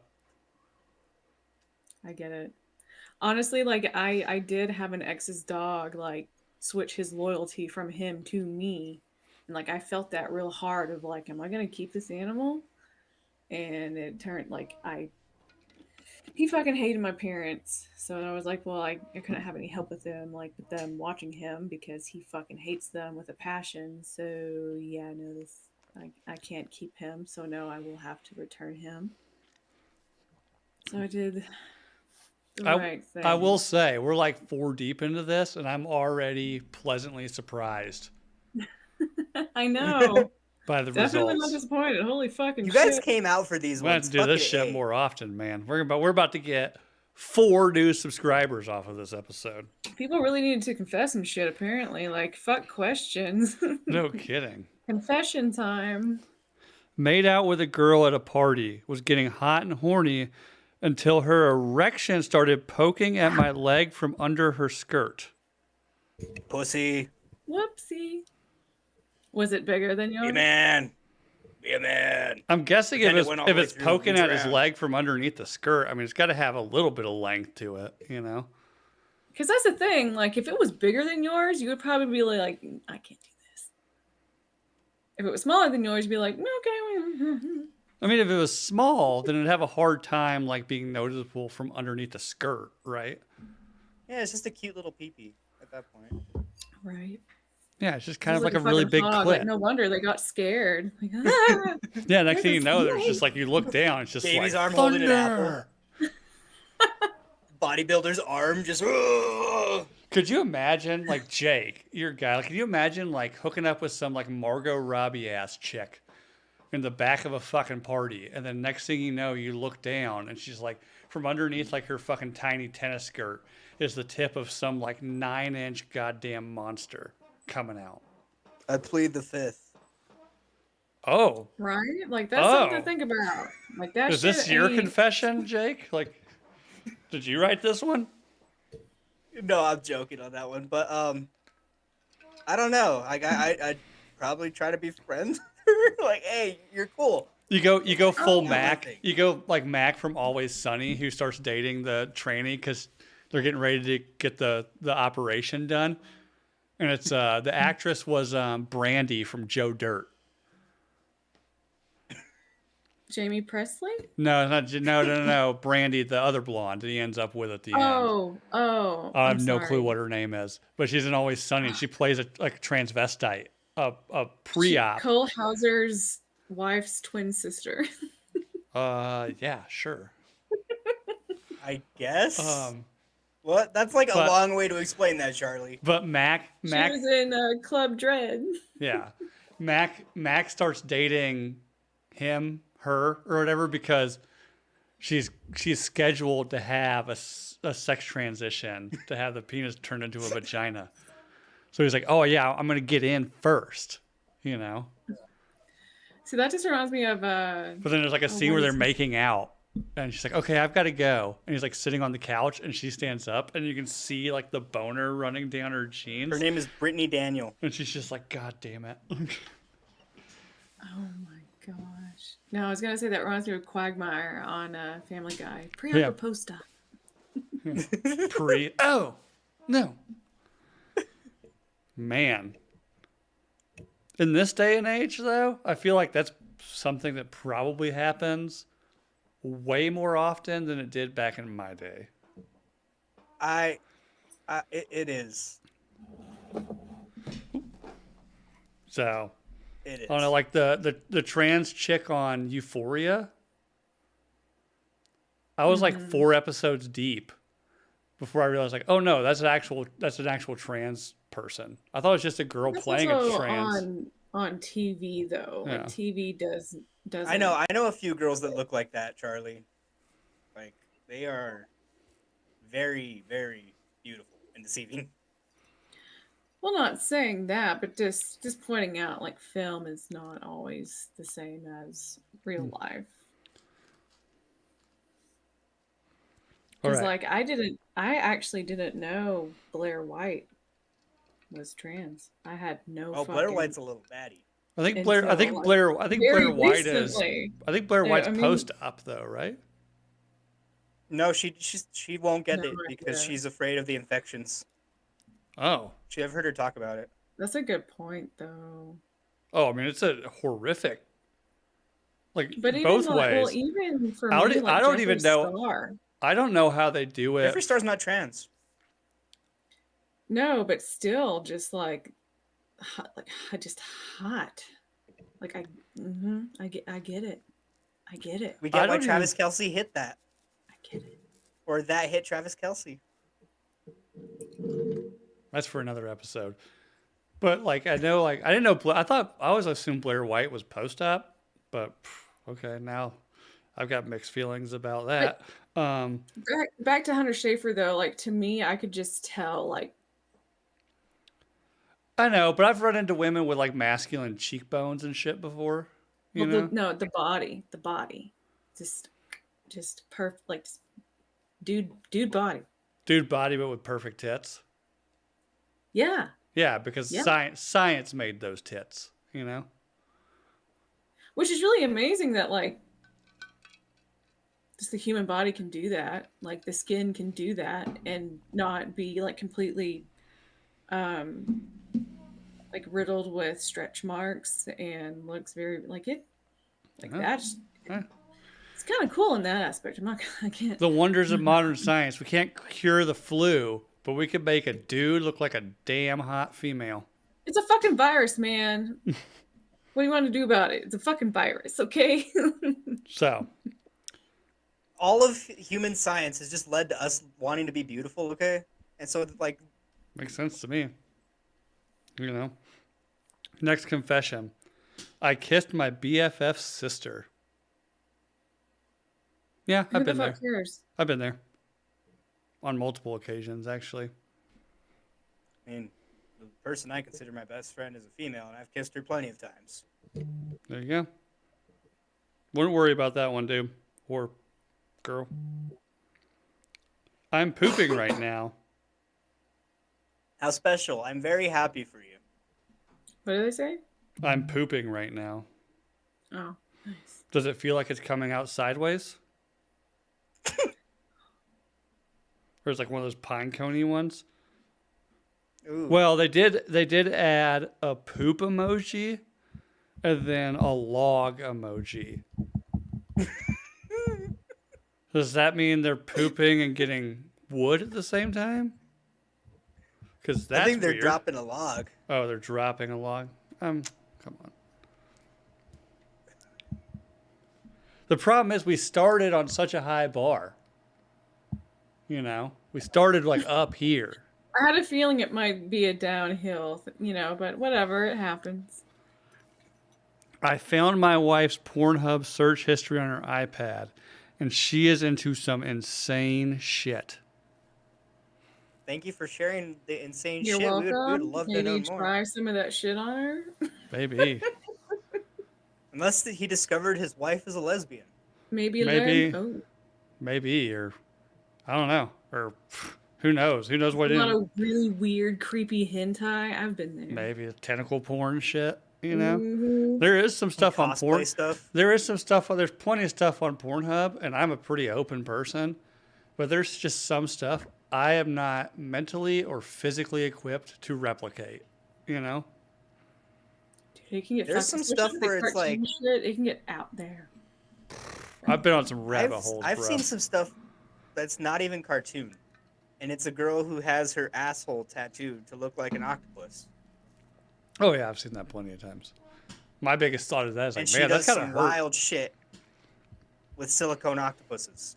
I get it. Honestly, like I did have an ex's dog like switch his loyalty from him to me. And like I felt that real hard of like, am I gonna keep this animal? And it turned like I he fucking hated my parents. So I was like, well, I couldn't have any help with them, like with them watching him because he fucking hates them with a passion. So yeah, no, this I can't keep him. So no, I will have to return him. So I did the I right I will thing. say we're like 4 deep into this, and I'm already pleasantly surprised I know. by the Definitely not results. disappointed. Holy fucking You guys shit. came out for these We're gonna have ones. to do this Fucking shit A. more often, man. We're about to get 4 new subscribers off of this episode. People really needed to confess some shit, apparently. Like, fuck questions. No kidding. Confession time. Made out with a girl at a party, was getting hot and horny until her erection started poking at my leg from under her skirt. Pussy. Whoopsie. Was it bigger than Be a yours? man. Be a man. I'm guessing Pretend it if went all if the way it's through, poking we at his drowned. leg from underneath the skirt, I mean, it's got to have a little bit of length to it, you know? Because that's the thing. Like, if it was bigger than yours, you would probably be like, I can't do this. If it was smaller than yours, you'd be like, okay. I mean, if it was small, then it'd have a hard time like being noticeable from underneath the skirt, right? Yeah, it's just a cute little peepee at that point. Right. Yeah, it's just It kind was of like a fucking really big hog. Like, clit. no wonder they got scared. Like, ah, Yeah, next there's thing you this know, there's just snake. like you look down, it's just Baby's like arm holding an apple. thunder. Bodybuilder's arm just. Ugh. Could you imagine, like Jake, your guy? Like, could you imagine like hooking up with some like Margot Robbie ass chick in the back of a fucking party, and then next thing you know, you look down, and she's like from underneath like her fucking tiny tennis skirt is the tip of some like 9-inch goddamn monster coming out. I plead the fifth. Oh, Right? Like, that's something oh, to think about. Like, that is shit this your ain't. confession, Jake? Like, did you write this one? No, I'm joking on that one, but I don't know. I'd probably try to be friends. Like, hey, you're cool. You go full Oh, Mac. nothing. You go like Mac from Always Sunny, who starts dating the trainee because they're getting ready to get the operation done, and it's the actress was Brandy from Joe Dirt. Jamie Presley? No, no. Brandy, the other blonde that he ends up with at the end. Oh, I have I'm no clue sorry. what her name is, but she's in Always Sunny, and she plays a like transvestite. a pre-op. Cole Hauser's wife's twin sister. Yeah, sure. I guess. Um, What? That's like a but long way to explain that, Charlie. but She was in Club Dread. yeah, Mac starts dating her, or whatever because she's scheduled to have a sex transition to have the penis turned into a vagina. So he's like, oh yeah, I'm gonna get in first, you know. So that just reminds me of But then there's like a scene where they're making out, and she's like, okay, I've got to go, and he's like sitting on the couch, and she stands up, and you can see like the boner running down her jeans. Her name is Brittany Daniel. And she's just like, God damn it. Oh my gosh. No, I was gonna say that reminds me of Quagmire on Family Guy. Pre-op Yeah. or post-op? Oh, no. Man. In this day and age, though, I feel like that's something that probably happens way more often than it did back in my day. It is. So, It is. I don't know, like the trans chick on Euphoria. I was like 4 episodes deep before I realized, like, oh no, that's an actual trans person. I thought it was just a girl That's playing a also trans. on TV though. Yeah. Like TV does. I know a few girls that look like that, Charlie. Like they are very, very beautiful and deceiving. Well, not saying that, but just pointing out like film is not always the same as real life. All Because right. like I actually didn't know Blair White was trans. I had no. Oh, Blair White's a little baddie. I think Blair very White is. recently. I think Blair White's I mean- post up though, right? No, she won't get No it because idea. she's afraid of the infections. Oh. I've heard her talk about it. That's a good point, though. Oh, I mean, it's a horrific. Like But both even like, ways. well, even for I don't- me, like I don't even Jeffree know- Star. I don't know how they do it. Jeffree Star's not trans. No, but still, just like, hot, like just hot. Like I get it. I get it. We I get why don't Travis Kelce hit that, I get it. or that hit Travis Kelce. That's for another episode. But like I know, like I didn't know. I always assumed Blair White was post up, but okay, now I've got mixed feelings about that. Back to Hunter Schafer though. Like to me, I could just tell. Like I know, but I've run into women with like masculine cheekbones and shit before. You know? the body, just perfect. Like just dude body. Dude body, but with perfect tits. Yeah. Yeah, because Yeah. science made those tits. You know. Which is really amazing that like just the human body can do that. Like the skin can do that and not be like completely like riddled with stretch marks and looks very like it like Yeah. that's Yeah. it's kind of cool in that aspect. I can't The wonders of modern science. We can't cure the flu, but we could make a dude look like a damn hot female. it's a fucking virus, man. What do you want to do about it? It's a fucking virus, okay? So, All of human science has just led to us wanting to be beautiful, okay? And so, like, makes sense to me. You know. Next confession. I kissed my BFF's sister. Yeah, Who I've the been there. fuck cares? I've been there. On multiple occasions, actually. I mean, the person I consider my best friend is a female, and I've kissed her plenty of times. There you go. Wouldn't worry about that one, dude. Or girl. I'm pooping right now. How special. I'm very happy for you. What do they say? I'm pooping right now. Oh, nice. Does it feel like it's coming out sideways? Or it's like one of those pine coney ones? Ooh. Well, they did add a poop emoji and then a log emoji. Does that mean they're pooping and getting wood at the same time? Because that's I think they're weird. dropping a log. Oh, they're dropping a log. come on. The problem is we started on such a high bar. You know, we started like up here. I had a feeling it might be a downhill, but whatever, it happens. I found my wife's Pornhub search history on her iPad, and she is into some insane shit. Thank you for sharing the insane You're shit. We would welcome. love to Maybe know you more. try some of that shit on her. Maybe. Unless he discovered his wife is a lesbian. Maybe. Oh. Maybe, or I don't know, or who knows? Who knows what A it lot is? of really weird, creepy hentai. I've been there. Maybe tentacle porn shit. You know, Mhm. there is some stuff on Cosplay porn. stuff. There is some stuff. There's plenty of stuff on Pornhub, and I'm a pretty open person. But there's just some stuff I am not mentally or physically equipped to replicate. You know. Dude, it can get There's some stuff where it's like shit, it can get out there. I've been on some rabbit holes. I've bro. seen some stuff that's not even cartoon, and it's a girl who has her asshole tattooed to look like an octopus. Oh yeah, I've seen that plenty of times. My biggest thought of that is like, And she man, does that's kind some of hurt. wild shit with silicone octopuses.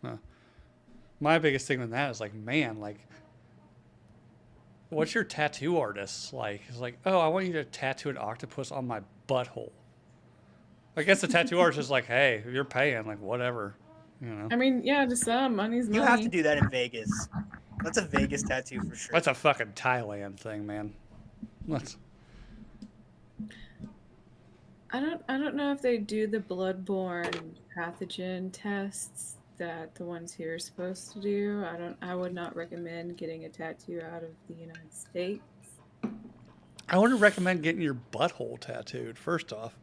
My biggest thing with that is like, man, like, what's your tattoo artist like? It's like, oh, I want you to tattoo an octopus on my butthole. I guess the tattoo artist is like, hey, if you're paying, like, whatever, you know. I mean, yeah, to some, money's money. You have to do that in Vegas. That's a Vegas tattoo for sure. That's a fucking Thailand thing, man. Let's. I don't know if they do the bloodborne pathogen tests that the ones here are supposed to do. I would not recommend getting a tattoo out of the United States. I wouldn't recommend getting your butthole tattooed. First off.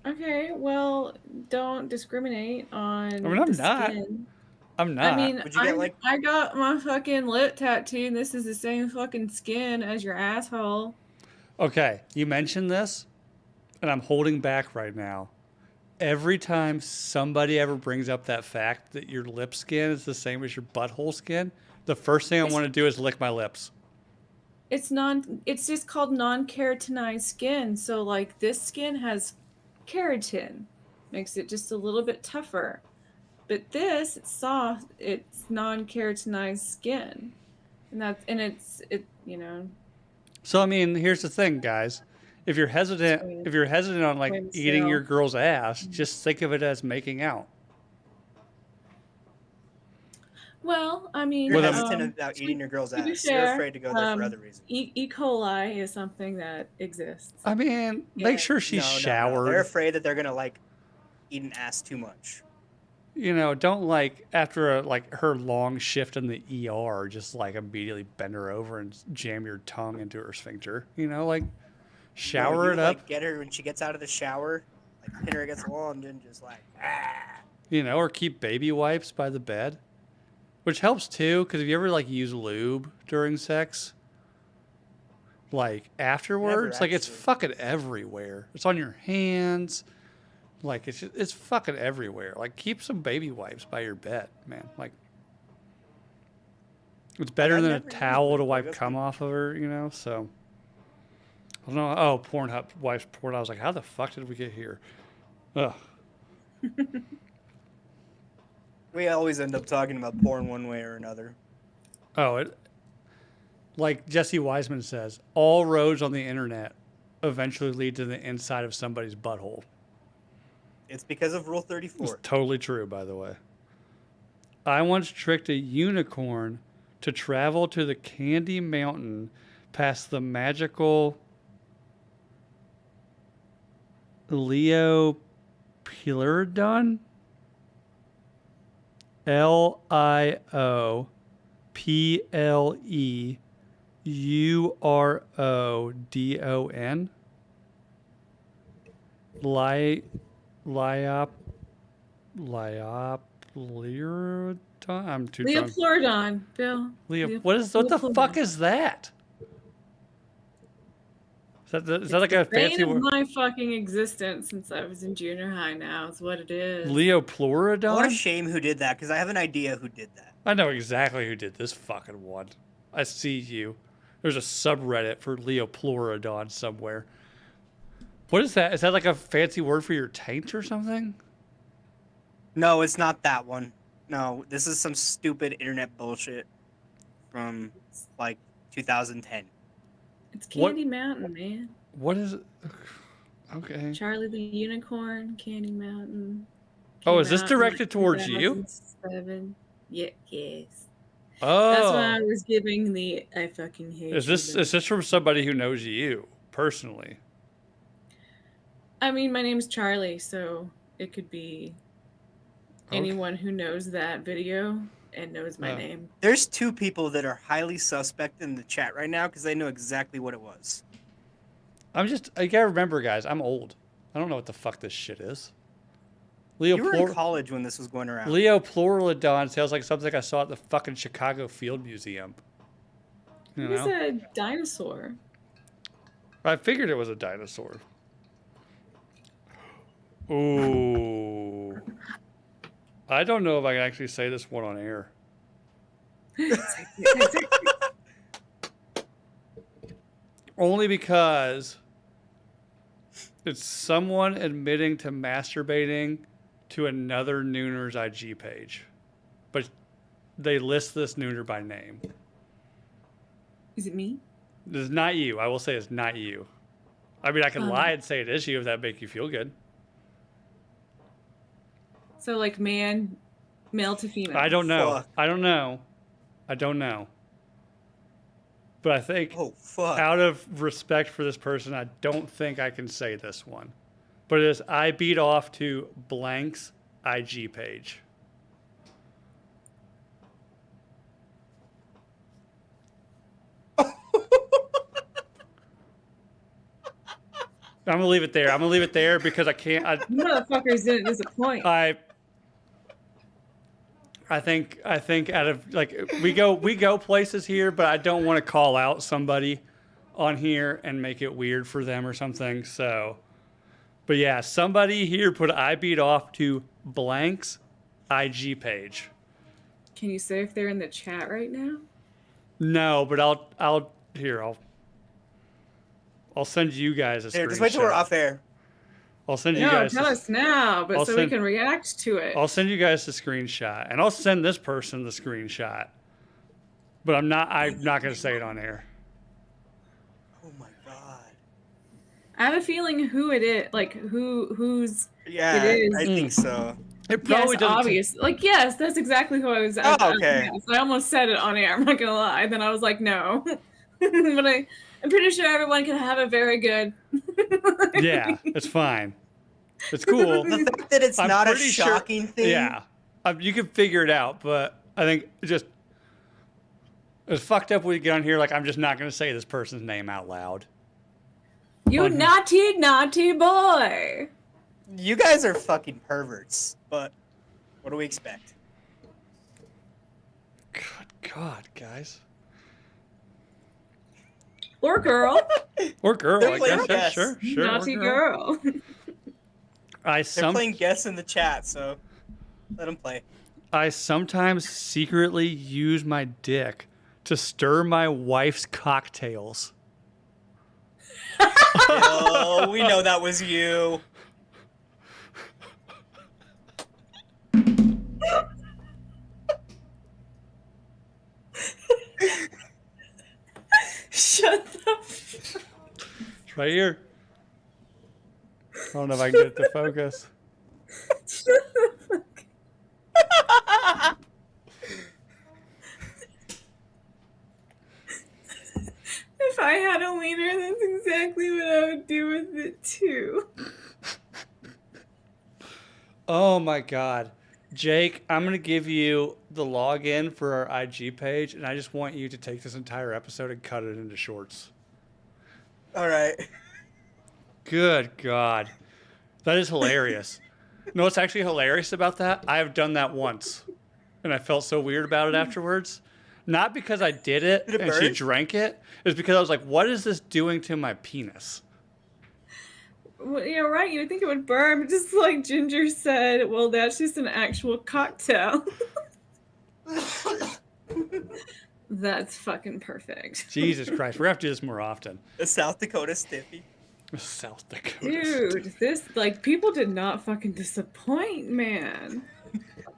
Okay, well, don't discriminate on. I mean, I'm the not. skin. I'm not. I mean, Would you get, I got my fucking lip tattooed, and this is the same fucking skin as your asshole. Okay, you mentioned this, and I'm holding back right now. Every time somebody ever brings up that fact that your lip skin is the same as your butthole skin, the first thing I want to do is lick my lips. It's just called non-keratinized skin. So like this skin has keratin, makes it just a little bit tougher. But this, it's soft, it's non-keratinized skin. And it's So I mean, here's the thing, guys. If you're hesitant on like eating your girl's ass, just think of it as making out. Well, I mean, You're hesitant about eating your girl's to be ass. fair, You're afraid to go there for other reasons. E. coli is something that exists. I mean, make sure she's showered. They're afraid that they're gonna like eat an ass too much. You know, don't like after her long shift in the ER, just like immediately bend her over and jam your tongue into her sphincter. You know, like shower it up. Like, get her when she gets out of the shower, like pin her against the wall and then just like. You know, or keep baby wipes by the bed, which helps too. Because if you ever like use lube during sex, like afterwards, like it's fucking everywhere. It's on your hands. Like it's fucking everywhere. Like keep some baby wipes by your bed, man. Like it's better than a towel to wipe cum off of her, you know. So I don't know. Oh, Pornhub wipes porn. I was like, how the fuck did we get here? Ugh. We always end up talking about porn one way or another. Oh, like Jesse Wiseman says, all roads on the internet eventually lead to the inside of somebody's butthole. It's because of Rule 34. It's totally true, by the way. I once tricked a unicorn to travel to the Candy Mountain past the magical Liopleurodon? Liopleurodon? Liopleurodon? I'm too drunk. Liopleurodon, Bill. What the fuck is that? Is that like a fancy word? It's my fucking existence since I was in junior high now is what it is. Liopleurodon? I want to shame who did that because I have an idea who did that. I know exactly who did this fucking one. I see you. There's a subreddit for Liopleurodon somewhere. What is that? Is that like a fancy word for your taint or something? No, it's not that one. No, this is some stupid internet bullshit from like 2010. It's What? Candy Mountain, man. What is it? Okay. Charlie the Unicorn, Candy Mountain. Oh, Came is this out in, like, directed towards you? 2007. Yeah, yes. That's when Oh. I was giving the I fucking hate Is you. this from somebody who knows you personally? I mean, my name's Charlie, so it could be Okay. anyone who knows that video and knows my Oh. name. There's two people that are highly suspect in the chat right now because they know exactly what it was. I gotta remember, guys, I'm old. I don't know what the fuck this shit is. Leo You were in college when this was going around. Leo Pluralodon sounds like something I saw at the fucking Chicago Field Museum. You It was know? a dinosaur. I figured it was a dinosaur. Ooh. I don't know if I can actually say this one on air. Only because it's someone admitting to masturbating to another Nooner's IG page. But they list this Nooner by name. Is it me? This is not you. I will say it's not you. I mean, I can lie and say it is you if that make you feel good. So like male to female. I don't know. Fuck. I don't know. But I think Oh, fuck. out of respect for this person, I don't think I can say this one. But it is I beat off to blank's IG page. I'm gonna leave it there because I can't. You motherfuckers didn't disappoint. I think out of like we go places here, but I don't want to call out somebody on here and make it weird for them or something. So, but yeah, somebody here put I beat off to blank's IG page. Can you say if they're in the chat right now? No, but I'll send you guys a screenshot. Here, just wait till we're off air. I'll send you No, guys. tell us now, but I'll so we send- can react to it. I'll send you guys the screenshot, and I'll send this person the screenshot. But I'm not going to say it on air. Oh my god. I have a feeling who it is, like who's. Yeah, It is. I think so. It probably Yes, doesn't. obvious. Like yes, that's exactly who I was. Oh, okay. Yes, I almost said it on air. I'm not gonna lie. Then I was like, no, but I'm pretty sure everyone can have a very good. Yeah, it's fine. It's cool. The fact that it's I'm not a pretty sure- shocking thing. Yeah, you can figure it out, but I think it's fucked up when you get on here. Like, I'm just not going to say this person's name out loud. You naughty, naughty boy. You guys are fucking perverts, but what do we expect? Good God, guys. Or girl. Or girl, They're I playing guess. Yeah, guess. sure. or Naughty girl. They're playing guess in the chat, so let them play. I sometimes secretly use my dick to stir my wife's cocktails. Oh, we know that was you. Shut the fuck. It's right here. I don't know if I can get it to focus. If I had a wiener, that's exactly what I would do with it too. Oh my God. Jake, I'm going to give you the login for our IG page, and I just want you to take this entire episode and cut it into shorts. All right. Good God. That is hilarious. You know what's actually hilarious about that? I have done that once, and I felt so weird about it afterwards. Not because I did it Did it and she burn? drank it. It's because I was like, what is this doing to my penis? Well, yeah, right. You would think it would burn, but just like Ginger said, well, that's just an actual cocktail. That's fucking perfect. Jesus Christ. We're going to have to do this more often. The South Dakota Stiffy. South Dakota. Dude, this like people did not fucking disappoint, man.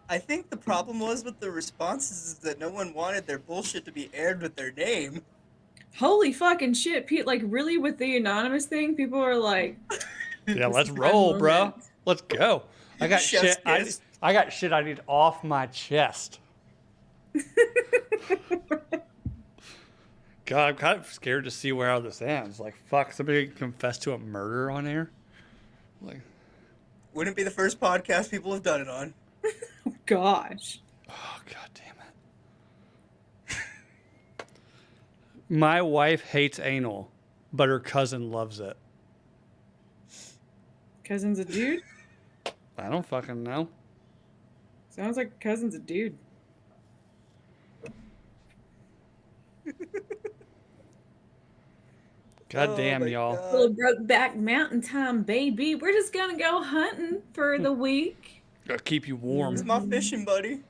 I think the problem was with the responses is that no one wanted their bullshit to be aired with their name. Holy fucking shit, Pete! Like really, with the anonymous thing, people are like, Yeah, this let's is my roll, bro. moment. Let's go. I got Chef's shit. kiss. I got shit I need off my chest. God, I'm kind of scared to see where all this ends. Like, fuck, somebody confess to a murder on air. Like, Wouldn't be the first podcast people have done it on. Gosh, oh god damn it. My wife hates anal, but her cousin loves it. cousin's a dude. I don't fucking know. Sounds like cousin's a dude. God Oh damn, my y'all. God. Little Brokeback Mountain time, baby. We're just gonna go hunting for the week. Gotta keep you It's warm. my fishing buddy.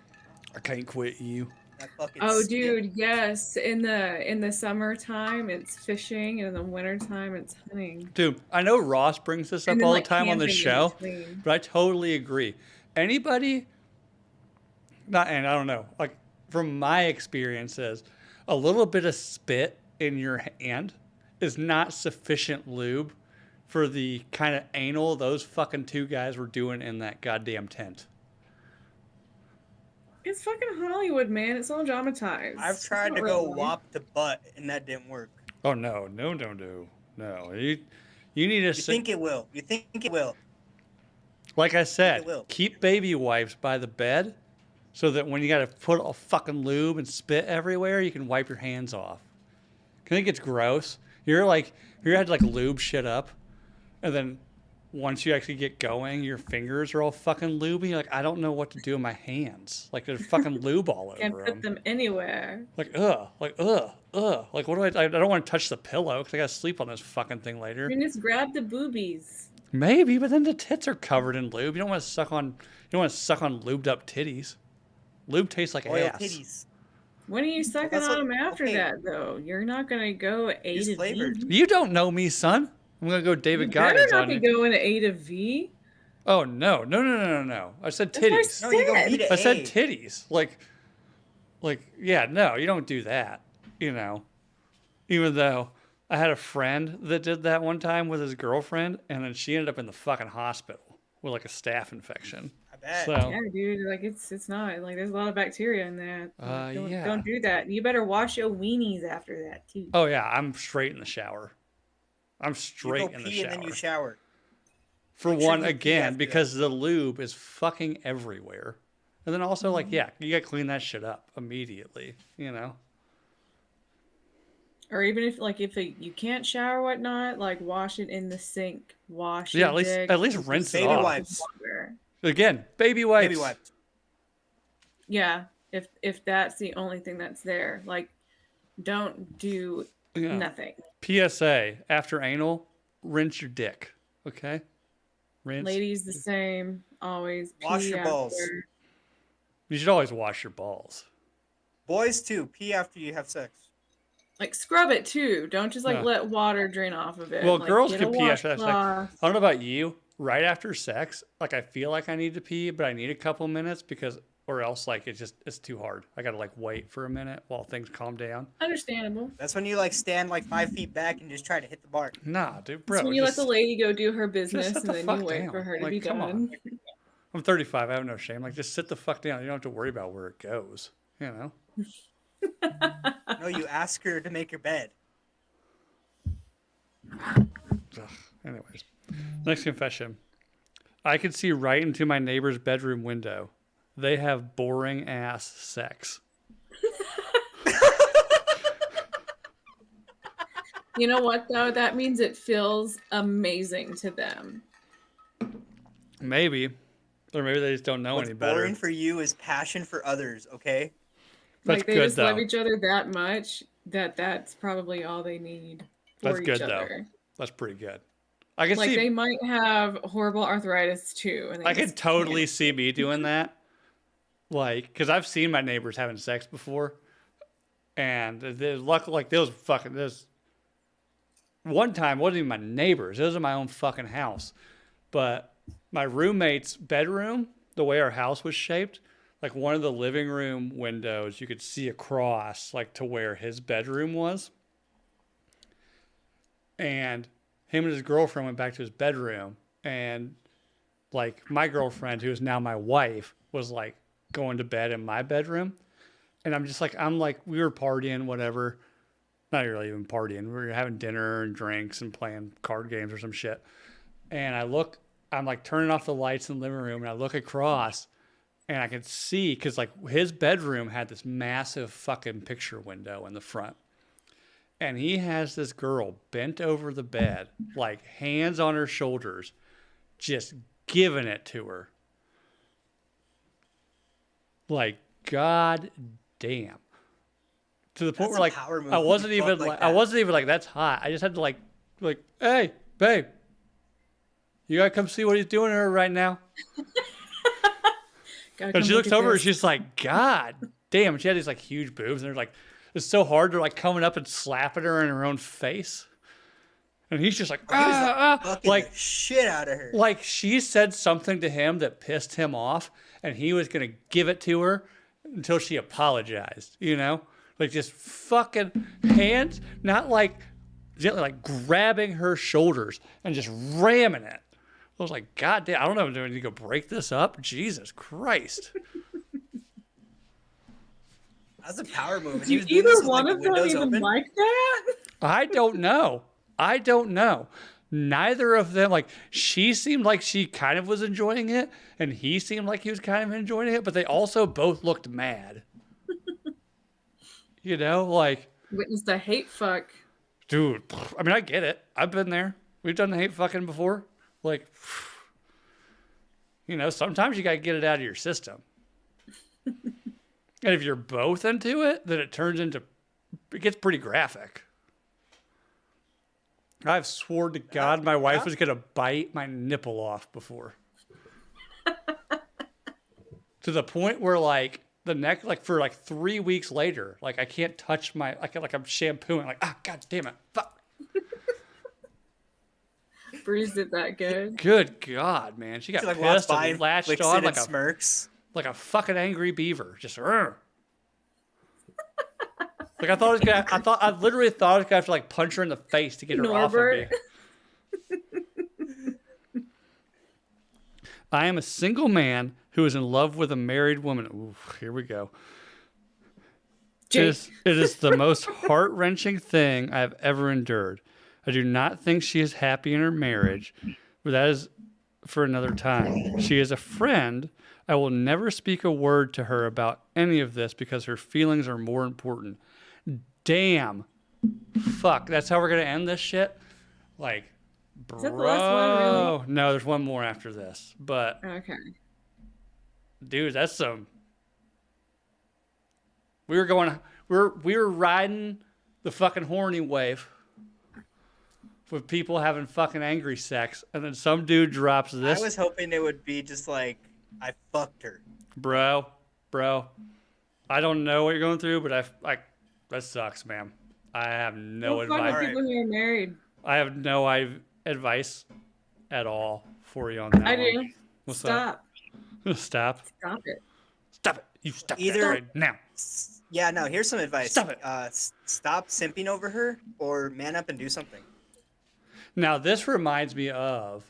I can't quit you. That fucking Oh, skip. dude, yes. In the summertime, it's fishing, and in the wintertime, it's hunting. Dude, I know Ross brings this up And then, all like, the time on the camping in show, between. but I totally agree. Anybody, not, and I don't know, like from my experiences, a little bit of spit in your hand is not sufficient lube for the kind of anal those fucking two guys were doing in that goddamn tent. It's fucking Hollywood, man. It's all dramatized. I've It's tried not to go really. wop to butt, and that didn't work. Oh no, no, no, no, no. You need to You think it will. You think it will. like I said, it will. keep baby wipes by the bed so that when you got to put a fucking lube and spit everywhere, you can wipe your hands off. I think it's gross. You're like, you had to like lube shit up, and then once you actually get going, your fingers are all fucking lubey. You're like, I don't know what to do with my hands. Like there's fucking lube all Can't over put them. them anywhere. Like ugh. Like what do I don't want to touch the pillow because I got to sleep on this fucking thing later. I mean, just grab the boobies. Maybe, but then the tits are covered in lube. You don't want to suck on lubed up titties. Lube tastes like Oil ass. titties. When are you sucking that's on what- them after okay. that, though? You're not gonna go A Use to flavored. V. You don't know me, son. I'm gonna go David You better Goggins not on be you. going to A to V. Oh no! I said That's what I titties. No, you go said. B to I said A. titties. Like, yeah, no, you don't do that. You know, even though I had a friend that did that one time with his girlfriend, and then she ended up in the fucking hospital with like a staph infection. I bet. So, Yeah, dude. Like it's not like there's a lot of bacteria in that. Like, yeah. don't do that. You better wash your weenies after that too. oh yeah, I'm straight in the shower. I'm You straight go in the pee shower. and then you shower. For Make sure one, you pee again, after because the lube is fucking everywhere. And then also, like, Mm-hmm. yeah, you gotta clean that shit up immediately, you know? Or even if you can't shower or whatnot, like wash it in the sink. Wash Yeah, your dick at least with rinse it Baby off. wipes. water. Again, baby wipes. Baby wipes. Yeah, if that's the only thing that's there, like don't do Yeah. nothing. PSA, after anal, rinse your dick, okay? Rinse. Ladies, the same. Always Wash pee your balls. after. You should always wash your balls. Boys too. Pee after you have sex. Like scrub it too. Don't just like Yeah. let water drain off of it. Well, Like, girls get a can pee after sex. washcloth. I don't know about you. Right after sex, like, I feel like I need to pee, but I need a couple minutes because, or else, like, it's too hard. I gotta, like, wait for a minute while things calm down. Understandable. That's when you like stand like 5 feet back and just try to hit the bar. Nah, dude, bro. It's when you let just- the lady go do her business sit and the then fuck you wait down. for her to Like, be come on. done. I'm 35. I have no shame. Like, just sit the fuck down. You don't have to worry about where it goes. You know? No, you ask her to make your bed. Ugh. Anyways, next confession. I could see right into my neighbor's bedroom window. They have boring ass sex. You know what though? That means it feels amazing to them. Maybe. Or maybe they just don't know What's any better. boring for you is passion for others, okay? That's Like they good, just love though. each other that much that that's probably all they need for That's each good, though. other. That's pretty good. I can Like see. they might have horrible arthritis too. And they I could just totally can't. see me doing that. Like, because I've seen my neighbors having sex before. And there's luck like those fucking. one time, it wasn't even my neighbors. It was in my own fucking house. But my roommate's bedroom, the way our house was shaped, like one of the living room windows, you could see across, like to where his bedroom was. And him and his girlfriend went back to his bedroom. And like my girlfriend, who is now my wife, was like going to bed in my bedroom. And I'm like, we were partying, whatever. Not really even partying. We were having dinner and drinks and playing card games or some shit. And I'm like turning off the lights in the living room and I look across and I could see, because like his bedroom had this massive fucking picture window in the front. And he has this girl bent over the bed, like hands on her shoulders, just giving it to her. Like, god damn. To the point That's where a power move. I wasn't even Fuck like that. I wasn't even like that's hot. I just had to like hey babe, you gotta come see what he's doing to her right now. Gotta And come she look looks at over and this. she's like, God damn. And she had these like huge boobs and they're like, it's so hard. They're like coming up and slapping her in her own face. And he's just like, He was fucking like the shit out of her. like she said something to him that pissed him off and he was gonna give it to her until she apologized, you know? Like just fucking hands, not like gently, like grabbing her shoulders and just ramming it. I was like, God damn, I don't know if I need to go break this up. Jesus Christ. That's a power move. And Do he was doing this either with, one like, of the them windows even open. like that? I don't know. I don't know. Neither of them, like, she seemed like she kind of was enjoying it, and he seemed like he was kind of enjoying it, but they also both looked mad. You know, like, Witnessed a hate fuck. dude, I mean, I get it. I've been there. We've done the hate fucking before. Like, you know, sometimes you got to get it out of your system. And if you're both into it, then it gets pretty graphic. I've sworn to God my wife was going to bite my nipple off before. To the point where, like, the neck, like, for like 3 weeks later, like, I can't touch like I'm shampooing, like, God damn it. Fuck. Bruised it that good. Good God, man. She got She like walks pissed by and and latched flicks on it like and smirks. like a fucking angry beaver. Just, like I literally thought I was gonna have to like punch her in the face to get her off of me. Norbert. I am a single man who is in love with a married woman. Ooh, here we go. Jake. It is the most heart-wrenching thing I have ever endured. I do not think she is happy in her marriage, but that is for another time. She is a friend. I will never speak a word to her about any of this because her feelings are more important. Damn. Fuck. That's how we're going to end this shit? Like, bro. Is that the last one, really? No, there's one more after this. But, Okay. dude, that's some... We were riding the fucking horny wave with people having fucking angry sex, and then some dude drops this. I was hoping it would be just like, I fucked her. Bro, I don't know what you're going through, but I that sucks, man. I have no Don't fuck with advice. people who are married. I have no advice at all for you on that. I one. do. What's Stop. that? Stop. Stop it. Stop it. You stop Either- that right now. Yeah, no, here's some advice. Stop it. Stop simping over her or man up and do something. Now this reminds me of,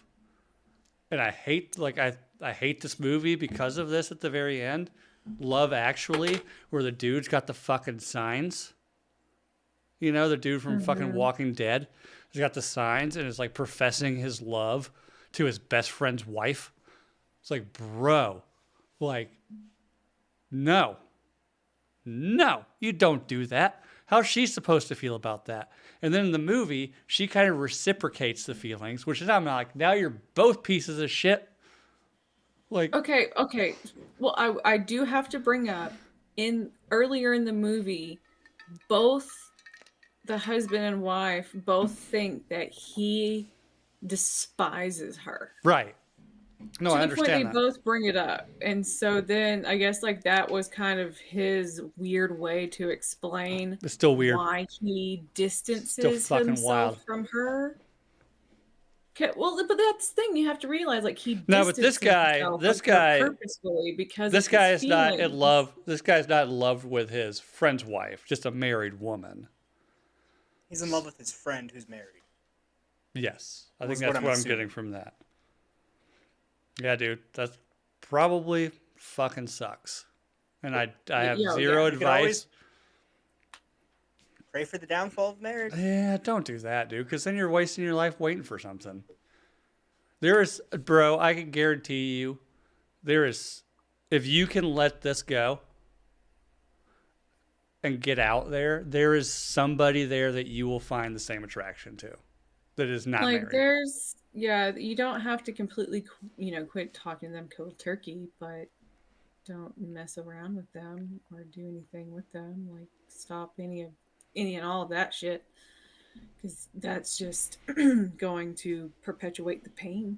and I hate I hate this movie because of this at the very end. Love Actually, where the dude's got the fucking signs. You know, the dude from fucking Walking Dead. He's got the signs and is like professing his love to his best friend's wife. It's like, bro, like, no, you don't do that. How's she supposed to feel about that? And then in the movie, she kind of reciprocates the feelings, which is I'm like, now you're both pieces of shit. Like, Okay. Well, I do have to bring up earlier in the movie, both the husband and wife both think that he despises her. right. No, To I the point they understand that. both bring it up. And so then I guess like that was kind of his weird way to explain It's still weird. why he Still distances fucking himself wild. from her. Well, but that's the thing you have to realize. Like he No, but distanced himself like purposefully because of this his guy is not in feelings. love. This guy's not in love with his friend's wife, just a married woman. He's in love with his friend who's married. Yes, I think Was what that's I'm what I'm assuming. getting from that. Yeah, dude, that's probably fucking sucks. And I have Yeah, zero yeah. You could always advice. pray for the downfall of marriage. Yeah, don't do that, dude, because then you're wasting your life waiting for something. There is, bro, I can guarantee you, there is, if you can let this go and get out there, there is somebody there that you will find the same attraction to that is not Like married. you don't have to completely, quit talking to them cold turkey, but don't mess around with them or do anything with them. Like stop any and all of that shit because that's just going to perpetuate the pain.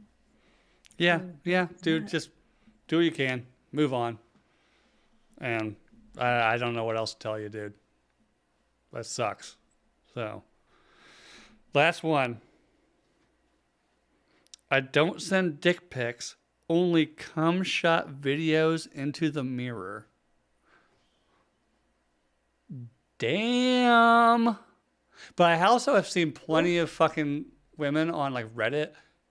Yeah, So yeah, there's dude, that. just do what you can, move on. And I don't know what else to tell you, dude. That sucks. So, last one. I don't send dick pics, only cum shot videos into the mirror. Damn. But I also have seen plenty of fucking women on like Reddit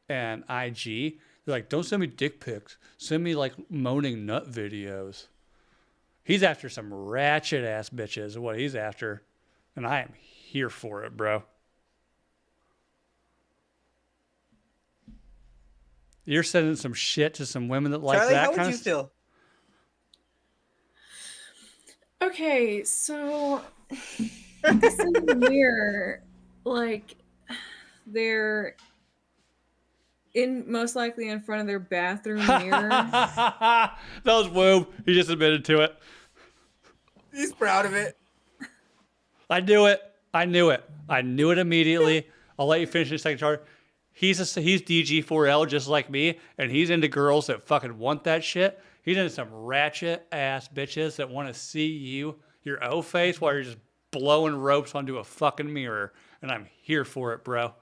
and IG. They're like, don't send me dick pics. Send me like moaning nut videos. He's after some ratchet ass bitches, is what he's after. And I am here for it, bro. You're sending some shit to some women that like Charlie, that how would kind you of feel? Okay, so this in the mirror, like they're in most likely in front of their bathroom mirror. that was woo. He just admitted to it. He's proud of it. I knew it. I knew it. I knew it immediately. I'll let you finish in a second, Charlie. He's DG4L just like me, and he's into girls that fucking want that shit. He's into some ratchet ass bitches that want to see your O face, while you're just blowing ropes onto a fucking mirror. And I'm here for it, bro.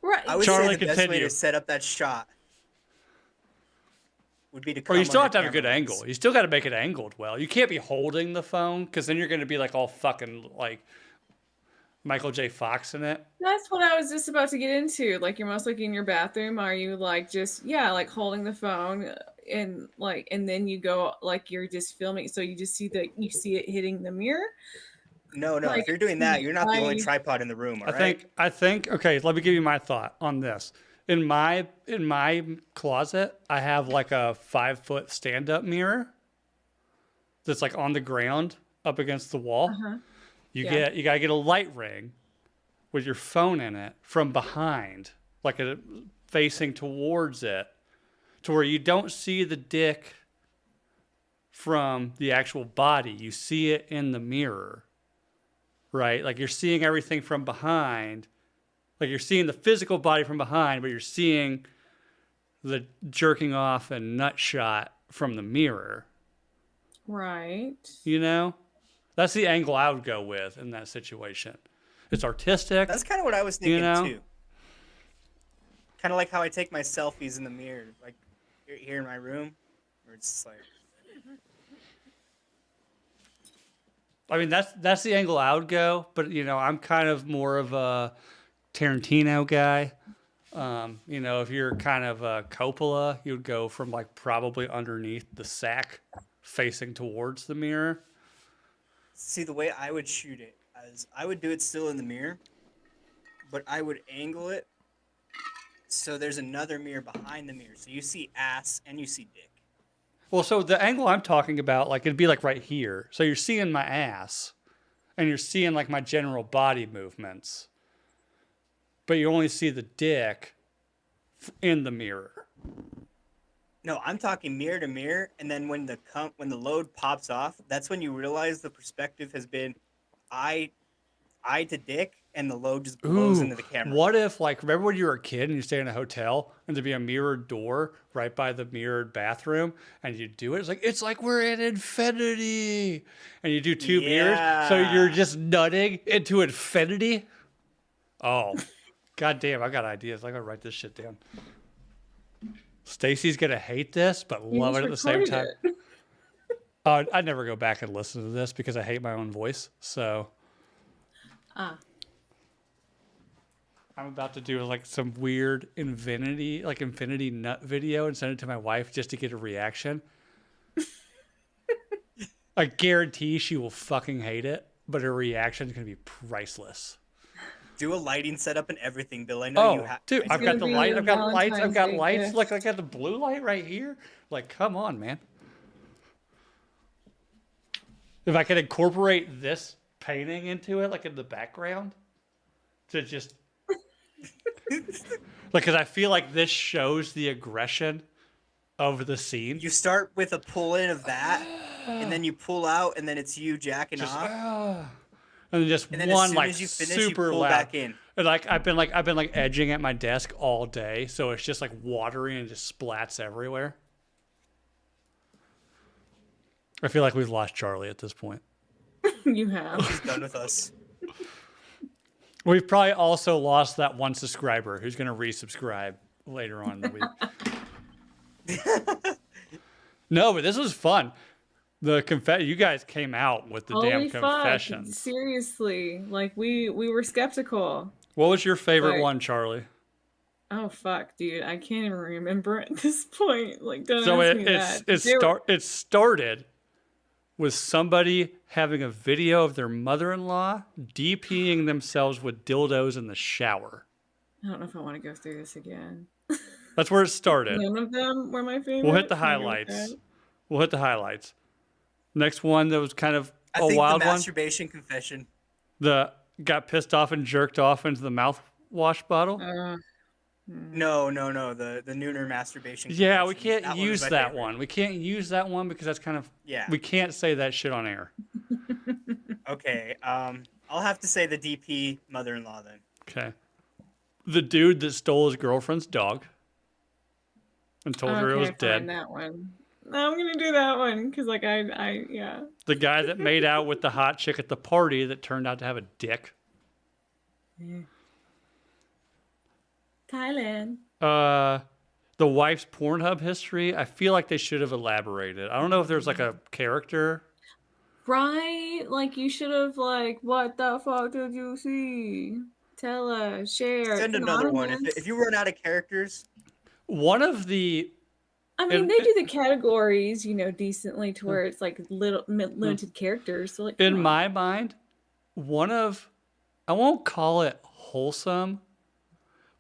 Right. I would Charlie, say the best way continue. to set up that shot would be to Or come you still under have to have a good camera angle. lens. You still got to make it angled well. You can't be holding the phone because then you're going to be like all fucking like Michael J. Fox in it. That's what I was just about to get into. Like you're most likely in your bathroom. Are you like just like holding the phone and then you go like you're just filming so you just see it hitting the mirror? No, Like if you're doing that, you're not the only I tripod in the room, all I right? think okay, let me give you my thought on this. In my closet, I have like a 5-foot stand-up mirror that's like on the ground up against the wall. uh-huh. You Yeah. gotta get a light ring with your phone in it from behind, like facing towards it, to where you don't see the dick from the actual body. You see it in the mirror, right? Like you're seeing everything from behind. Like you're seeing the physical body from behind, but you're seeing the jerking off and nut shot from the mirror. Right. You know? That's the angle I would go with in that situation. It's artistic. That's kind of what I was thinking know? too. Kind of like how I take my selfies in the mirror, like here in my room, where it's just like. I mean, that's the angle I would go, but I'm kind of more of a Tarantino guy. If you're kind of a Coppola, you would go from like probably underneath the sack facing towards the mirror. See, the way I would shoot it, as I would do it still in the mirror, but I would angle it so there's another mirror behind the mirror. So you see ass and you see dick. Well, so the angle I'm talking about, like it'd be like right here. So you're seeing my ass and you're seeing like my general body movements, but you only see the dick in the mirror. No, I'm talking mirror to mirror, and then when the load pops off, that's when you realize the perspective has been eye to dick, and the load just blows Ooh, into the camera. what if, like, remember when you were a kid and you stay in a hotel and there'd be a mirrored door right by the mirrored bathroom and you do it? It's like we're in infinity. And you do 2 mirrors. So you're Yeah. just nutting into infinity. Oh, god damn, I got ideas. I gotta write this shit down. Stacy's gonna hate this, but You love just it at the same recorded time. it. I never go back and listen to this because I hate my own voice. So Ah. I'm about to do like some weird infinity nut video and send it to my wife just to get a reaction. I guarantee she will fucking hate it, but her reaction is gonna be priceless. Do a lighting setup and everything, Bill. I know you Oh, have. dude, I've gonna got the be light. your I've got lights. I've got Valentine's Day lights. gift. Like I got the blue light right here. Like, come on, man. If I could incorporate this painting into it, like in the background, to just like, because I feel like this shows the aggression of the scene. You start with a pull in of that, and then you pull out, and then it's you jacking Just off. and then just And then one as soon like as you finish, super you pull loud. back in. And like I've been like edging at my desk all day, so it's just like watery and just splats everywhere. I feel like we've lost Charlie at this point. You have. He's done with us. We've probably also lost that one subscriber who's going to resubscribe later on in the week. No, but this was fun. You guys came out with the damn Holy fuck. confessions. Seriously. Like we were skeptical. What was your favorite Like- one, Charlie? Oh fuck, dude. I can't even remember at this point. Like don't So ask me that. it started with somebody having a video of their mother-in-law DPing themselves with dildos in the shower. I don't know if I want to go through this again. That's where it started. None of them were my favorite. We'll hit the Can I go with highlights. that? We'll hit the highlights. Next one that was kind of I a think wild the one. masturbation confession. The got pissed off and jerked off into the mouthwash bottle. No. The Nooner masturbation. Yeah, we confession. can't That one was use my that favorite. one. We can't use that one because that's kind of Yeah. we can't say that shit on air. Okay. I'll have to say the DP mother-in-law then. Okay. The dude that stole his girlfriend's dog and told her it was fine, dead. that one. No, I'm gonna do that one because like I yeah. The guy that made out with the hot chick at the party that turned out to have a dick. Thailand. The wife's Pornhub history. I feel like they should have elaborated. I don't know if there's like a character. Right? Like you should have like, what the fuck did you see? Tell us, share. Send It's another one. anonymous. If you run out of characters, One of the I mean, in- they do the categories, you know, decently to where it's like limited characters. So like, in come on. my mind, I won't call it wholesome,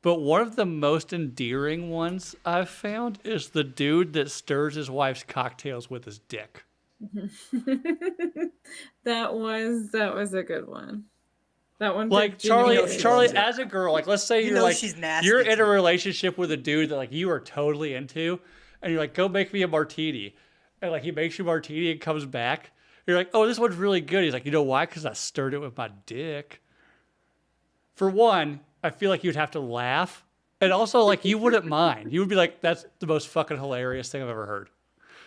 but one of the most endearing ones I've found is the dude that stirs his wife's cocktails with his dick. that was a good one. That one. Like did genuinely- Charlie, loves it. as a girl, like let's say You you're know like she's nasty, you're in a too. relationship with a dude that like you are totally into, and you're like, go make me a martini, and like he makes you a martini and comes back. You're like, oh, this one's really good. He's like, you know why? Because I stirred it with my dick. For one, I feel like you'd have to laugh, and also like you wouldn't mind. You would be like, that's the most fucking hilarious thing I've ever heard.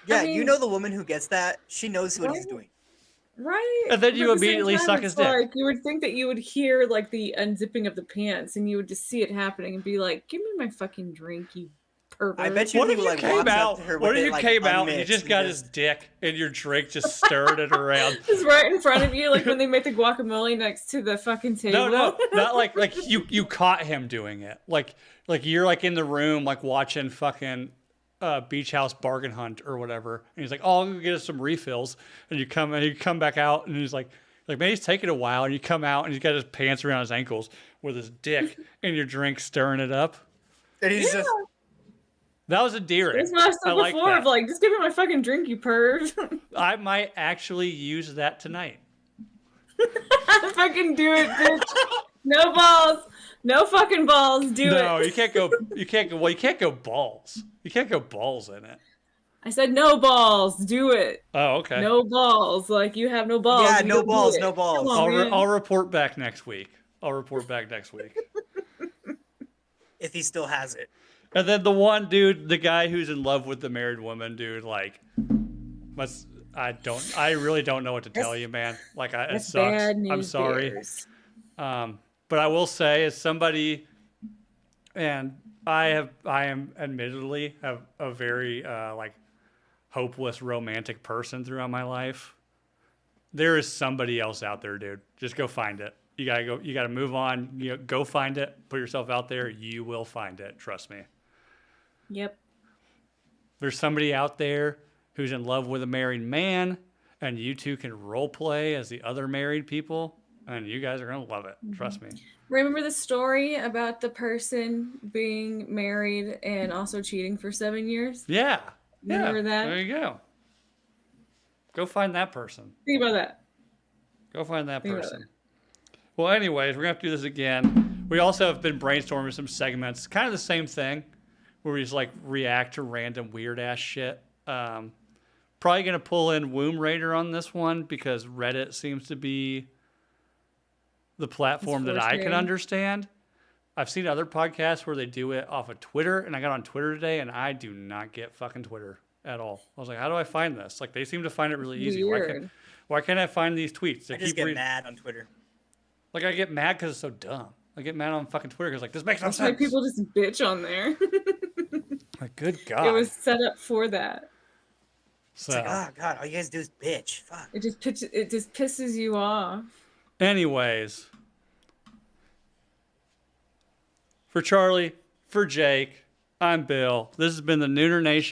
yeah, mean- you know the woman who gets that, she knows what he's doing. Right. And then you But at the same immediately time, suck it's his dick. Like, you would think that you would hear like the unzipping of the pants and you would just see it happening and be like, give me my fucking drink, you pervert. I bet you What he if you like came walks up out? to her What with if it, you like, came out and you unmixed just and got his dick in your drink, just stirring it around? Just right in front of you, like when they make the guacamole next to the fucking table. No, not like you caught him doing it. Like you're like in the room like watching fucking Beach House Bargain Hunt or whatever, and he's like, "Oh, I'm gonna get us some refills," and you come back out, and he's like, maybe he's taking a while, and you come out, and he's got his pants around his ankles with his dick in your drink, stirring it up. And he's just That was endearing. That's what I said like before that. of like, just give me my fucking drink, you perv. I might actually use that tonight. Fucking do it, bitch. No balls. No fucking balls. Do No, it. you can't go. You can't go. Well, you can't go balls. You can't go balls in it. I said no balls. Do it. Oh, okay. No balls. Like you have no balls. yeah, You no don't do balls, it. no balls. Come on, man. I'll report back next week. I'll report back next week. If he still has it. And then the one dude, the guy who's in love with the married woman, dude, like, I really don't know what to tell you, man. Like, it That's sucks. bad news. I'm sorry. Bears. But I will say, as somebody, and I am admittedly a very like hopeless romantic person throughout my life. There is somebody else out there, dude. Just go find it. You gotta move on. Go find it. Put yourself out there. You will find it. Trust me. Yep. There's somebody out there who's in love with a married man, and you two can role play as the other married people, and you guys are gonna love it. Trust me. Remember the story about the person being married and also cheating for 7 years? Yeah. Remember that? There you go. Go find that person. Think about that. Go find that Think about person. Well, anyways, we're going to have to do this again. We also have been brainstorming some segments, kind of the same thing, where we just like react to random weird ass shit. Probably going to pull in Womb Raider on this one because Reddit seems to be the platform that I can understand. I've seen other podcasts where they do it off of Twitter, and I got on Twitter today, and I do not get fucking Twitter at all. I was like, how do I find this? Like, they seem to find it really easy. Why can't I find these tweets? I just get mad on Twitter. Like, I get mad because it's so dumb. I get mad on fucking Twitter because, like, this makes no That's sense. why people just bitch on there. Like, good God. It was set up for that. So, It's like, oh, God, all you guys do is bitch. Fuck. It just pisses you off. anyways, for Charlie, for Jake, I'm Bill. This has been the Nooner Nation.